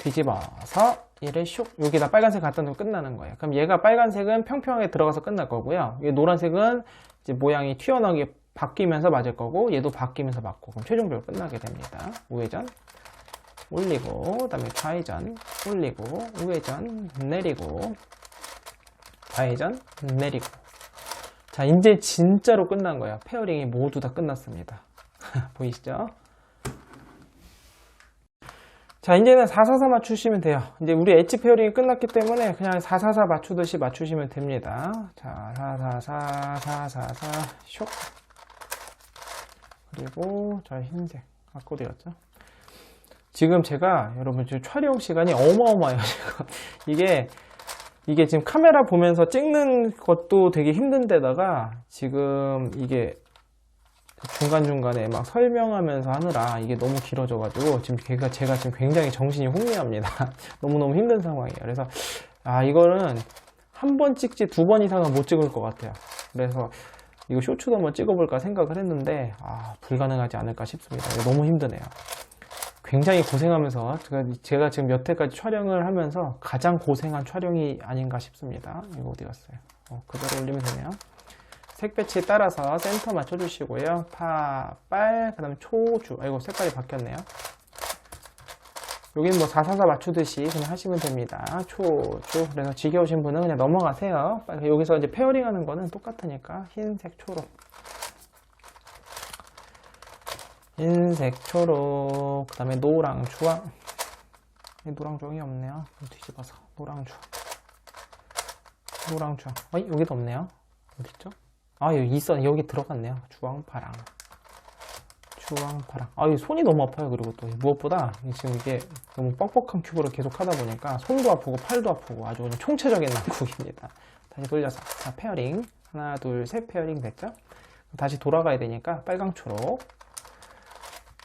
뒤집어서 얘를 슉. 여기다 빨간색 갖다 놓으면 끝나는 거예요. 그럼 얘가 빨간색은 평평하게 들어가서 끝날 거고요. 얘 노란색은 이제 모양이 튀어나오게 바뀌면서 맞을 거고, 얘도 바뀌면서 맞고, 그럼 최종적으로 끝나게 됩니다. 우회전, 올리고, 그 다음에 좌회전, 올리고, 우회전, 내리고, 좌회전, 내리고. 자, 이제 진짜로 끝난 거예요. 페어링이 모두 다 끝났습니다. 보이시죠? 자, 이제는 444 맞추시면 돼요. 이제 우리 엣지 페어링이 끝났기 때문에 그냥 444 맞추듯이 맞추시면 됩니다. 자, 444, 444, 쇽. 그리고 저 흰색 아까 어디였죠? 지금 제가 여러분 지금 촬영 시간이 어마어마해요. 이게 지금 카메라 보면서 찍는 것도 되게 힘든데다가 지금 이게 중간중간에 막 설명하면서 하느라 이게 너무 길어져가지고 지금 제가 지금 굉장히 정신이 혼미합니다. 너무너무 힘든 상황이에요. 그래서 이거는 한 번 찍지 두 번 이상은 못 찍을 것 같아요. 그래서 이거 쇼츠도 한번 찍어볼까 생각을 했는데 불가능하지 않을까 싶습니다. 너무 힘드네요. 굉장히 고생하면서 제가 지금 여태까지 촬영을 하면서 가장 고생한 촬영이 아닌가 싶습니다. 이거 어디 갔어요? 그대로 올리면 되네요. 색 배치에 따라서 센터 맞춰주시고요. 파, 빨, 그 다음에 초, 주. 아이고 색깔이 바뀌었네요. 여기는 뭐 444 맞추듯이 그냥 하시면 됩니다. 초, 주. 그래서 지겨우신 분은 그냥 넘어가세요. 여기서 이제 페어링 하는 거는 똑같으니까 흰색, 초록. 흰색, 초록, 그 다음에 노랑, 주황. 노랑, 주황이 없네요. 뒤집어서. 노랑, 주황. 노랑, 주황. 여기도 없네요. 어딨죠? 여기 있어. 여기 들어갔네요. 주황, 파랑. 주황, 파랑. 이 손이 너무 아파요. 그리고 또 무엇보다 지금 이게 너무 뻑뻑한 큐브를 계속 하다 보니까 손도 아프고 팔도 아프고 아주 그냥 총체적인 난국입니다. 다시 돌려서. 자, 페어링. 하나, 둘, 셋 페어링 됐죠? 다시 돌아가야 되니까 빨강, 초록.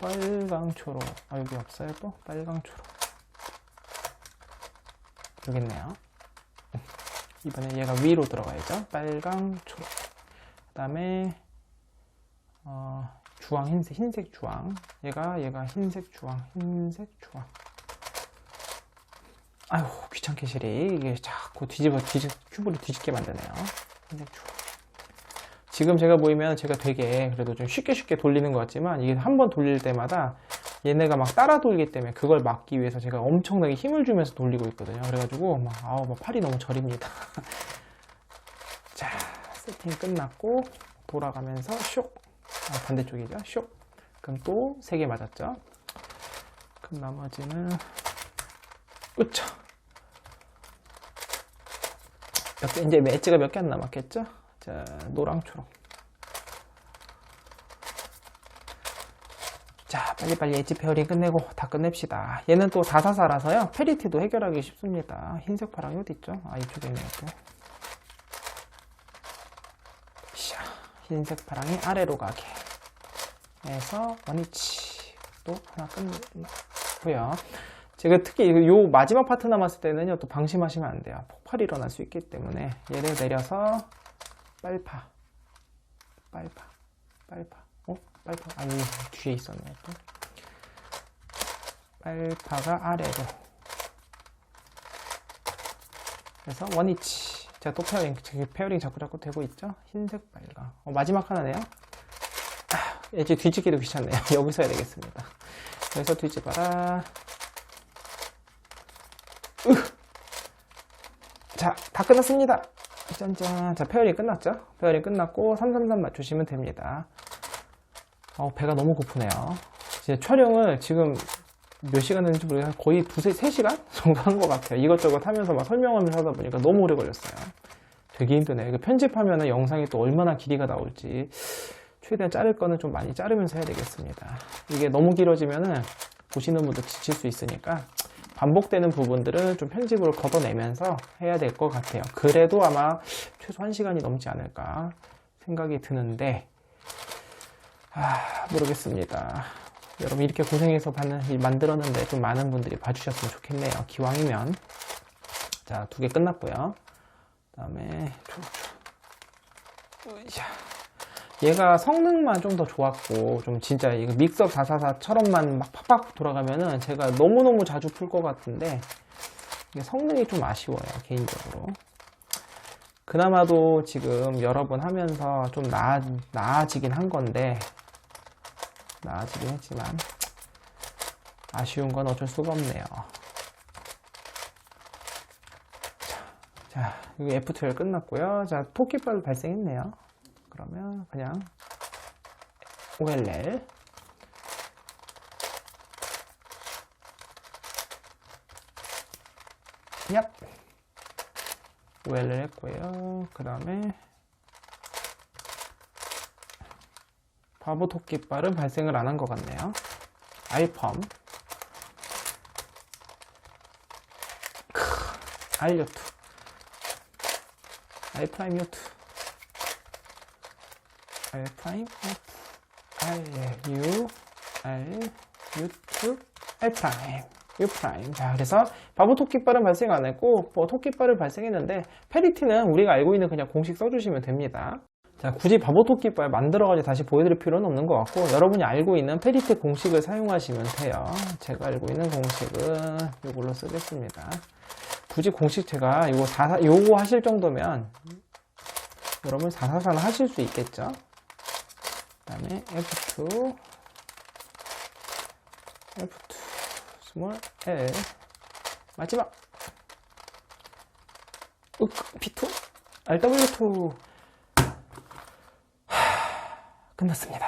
빨강, 초록. 여기 없어요 또? 빨강, 초록. 여기 있네요. 이번에 얘가 위로 들어가야죠. 빨강, 초록. 그 다음에 주황, 흰색 주황. 얘가 흰색 주황, 흰색 주황. 아이고 귀찮게 실이 이게 자꾸 큐브를 뒤집게 만드네요. 흰색 주황. 지금 제가 보이면 제가 되게 그래도 좀 쉽게 돌리는 것 같지만 이게 한 번 돌릴 때마다 얘네가 막 따라 돌기 때문에 그걸 막기 위해서 제가 엄청나게 힘을 주면서 돌리고 있거든요. 그래가지고 막 팔이 너무 저립니다. 자, 세팅 끝났고 돌아가면서 쇽. 반대쪽이죠. 쇽. 그럼 또 3개 맞았죠. 그럼 나머지는 으차. 이제 엣지가 몇 개 안 남았겠죠? 자, 노랑 초록. 자, 빨리빨리 엣지 페어링 끝내고 다 끝냅시다. 얘는 또 444라서요. 페리티도 해결하기 쉽습니다. 흰색 파랑이 어디 있죠? 이쪽에 있네요. 또. 샤, 흰색 파랑이 아래로 가게 해서 원위치 또 하나 끝났고요. 제가 특히 요 마지막 파트 남았을 때는요, 또 방심하시면 안 돼요. 폭발이 일어날 수 있기 때문에 얘를 내려서 빨파. 빨파. 여기 뒤에 있었네요. 또. 빨파가 아래로. 그래서 원위치. 자, 또 페어링 자꾸 되고 있죠? 흰색 빨강. 마지막 하나네요. 이제 뒤집기도 귀찮네요. 여기서 해야 되겠습니다. 여기서 뒤집어라. 자, 다 끝났습니다. 짠짠. 자, 페어링 끝났죠? 페어링 끝났고 333 맞추시면 됩니다. 배가 너무 고프네요. 진짜 촬영을 지금 몇 시간 했는지 모르겠어요. 거의 3시간 정도 한 것 같아요. 이것저것 하면서 막 설명하면서 하다 보니까 너무 오래 걸렸어요. 되게 힘드네요. 이거 편집하면 영상이 또 얼마나 길이가 나올지 최대한 자를 거는 좀 많이 자르면서 해야 되겠습니다. 이게 너무 길어지면은 보시는 분도 지칠 수 있으니까 반복되는 부분들은 좀 편집으로 걷어내면서 해야 될 것 같아요. 그래도 아마 최소 1시간이 넘지 않을까 생각이 드는데 모르겠습니다. 여러분 이렇게 고생해서 만들었는데 좀 많은 분들이 봐주셨으면 좋겠네요. 기왕이면. 자, 2개 끝났고요. 그 다음에 얘가 성능만 좀 더 좋았고 좀 진짜 이거 믹서 444처럼만 막 팍팍 돌아가면은 제가 너무너무 자주 풀 것 같은데 이게 성능이 좀 아쉬워요, 개인적으로. 그나마도 지금 여러 번 하면서 좀 나아지긴 한 건데, 나아지긴 했지만 아쉬운 건 어쩔 수가 없네요. 자, 여기 F12 끝났고요. 자, 토끼발 발생했네요. 그러면 그냥 OLL 얍 OLL 했고요. 그 다음에 바보 토끼발은 발생을 안 한 것 같네요. 알펌 알요투 알프라임 요투 알프라임 U U2 알프라임 U프라임. 자, 그래서 바보 토끼발은 발생 안 했고 토끼발을 발생했는데 페리티는 우리가 알고 있는 그냥 공식 써주시면 됩니다. 자, 굳이 바보 토끼발 만들어가지고 다시 보여드릴 필요는 없는 것 같고 여러분이 알고 있는 페리티 공식을 사용하시면 돼요. 제가 알고 있는 공식은 이걸로 쓰겠습니다. 굳이 공식 제가 요거 하실 정도면 여러분 444는 하실 수 있겠죠. 그 다음에 F2 스몰 L 마지막 P2 RW2 끝났습니다.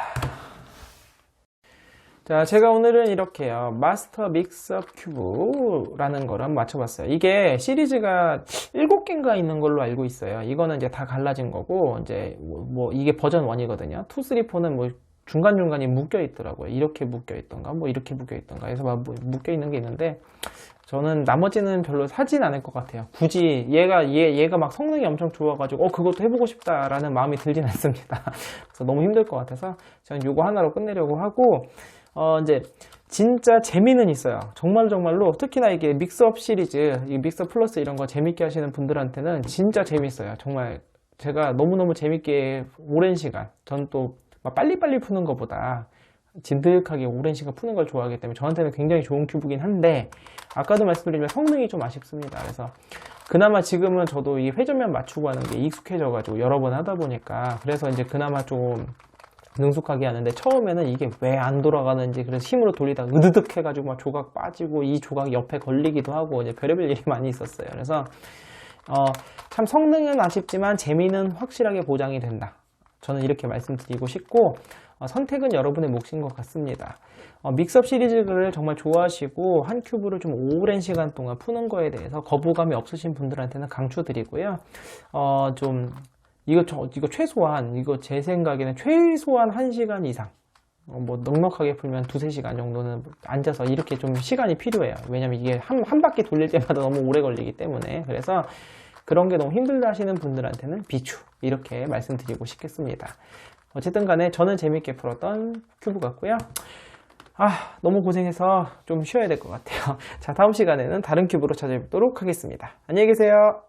자, 제가 오늘은 이렇게요. 마스터 믹스업 큐브라는 거를 한번 맞춰봤어요. 이게 시리즈가 7개인가 있는 걸로 알고 있어요. 이거는 이제 다 갈라진 거고, 이제 이게 버전 1이거든요. 2, 3, 4는 뭐 중간중간이 묶여 있더라고요. 이렇게 묶여 있던가, 뭐 이렇게 묶여 있던가 해서 막 묶여 있는 게 있는데, 저는 나머지는 별로 사진 않을 것 같아요. 굳이 얘가 막 성능이 엄청 좋아가지고 그것도 해보고 싶다라는 마음이 들진 않습니다. 그래서 너무 힘들 것 같아서 저는 요거 하나로 끝내려고 하고, 이제 진짜 재미는 있어요. 정말로 특히나 이게 믹스업 시리즈, 이 믹서 플러스 이런 거 재밌게 하시는 분들한테는 진짜 재밌어요. 정말 제가 너무너무 재밌게 오랜 시간, 전 또 빨리빨리 푸는 것보다 진득하게 오랜 시간 푸는 걸 좋아하기 때문에 저한테는 굉장히 좋은 큐브긴 한데, 아까도 말씀드리지만 성능이 좀 아쉽습니다. 그래서 그나마 지금은 저도 이 회전면 맞추고 하는 게 익숙해져가지고 여러 번 하다 보니까, 그래서 이제 그나마 좀 능숙하게 하는데 처음에는 이게 왜 안 돌아가는지 그래서 힘으로 돌리다가 으드득 해가지고 막 조각 빠지고 이 조각 옆에 걸리기도 하고 이제 별의별 일이 많이 있었어요. 그래서 참 성능은 아쉽지만 재미는 확실하게 보장이 된다. 저는 이렇게 말씀드리고 싶고 선택은 여러분의 몫인 것 같습니다. 믹스업 시리즈를 정말 좋아하시고 한 큐브를 좀 오랜 시간 동안 푸는 거에 대해서 거부감이 없으신 분들한테는 강추드리고요. 이거 최소한, 이거 제 생각에는 최소한 1시간 이상, 뭐 넉넉하게 풀면 2-3시간 정도는 앉아서 이렇게 좀 시간이 필요해요. 왜냐면 이게 한 바퀴 돌릴 때마다 너무 오래 걸리기 때문에. 그래서 그런 게 너무 힘들다 하시는 분들한테는 비추, 이렇게 말씀드리고 싶겠습니다. 어쨌든 간에 저는 재밌게 풀었던 큐브 같고요. 너무 고생해서 좀 쉬어야 될 것 같아요. 자, 다음 시간에는 다른 큐브로 찾아뵙도록 하겠습니다. 안녕히 계세요.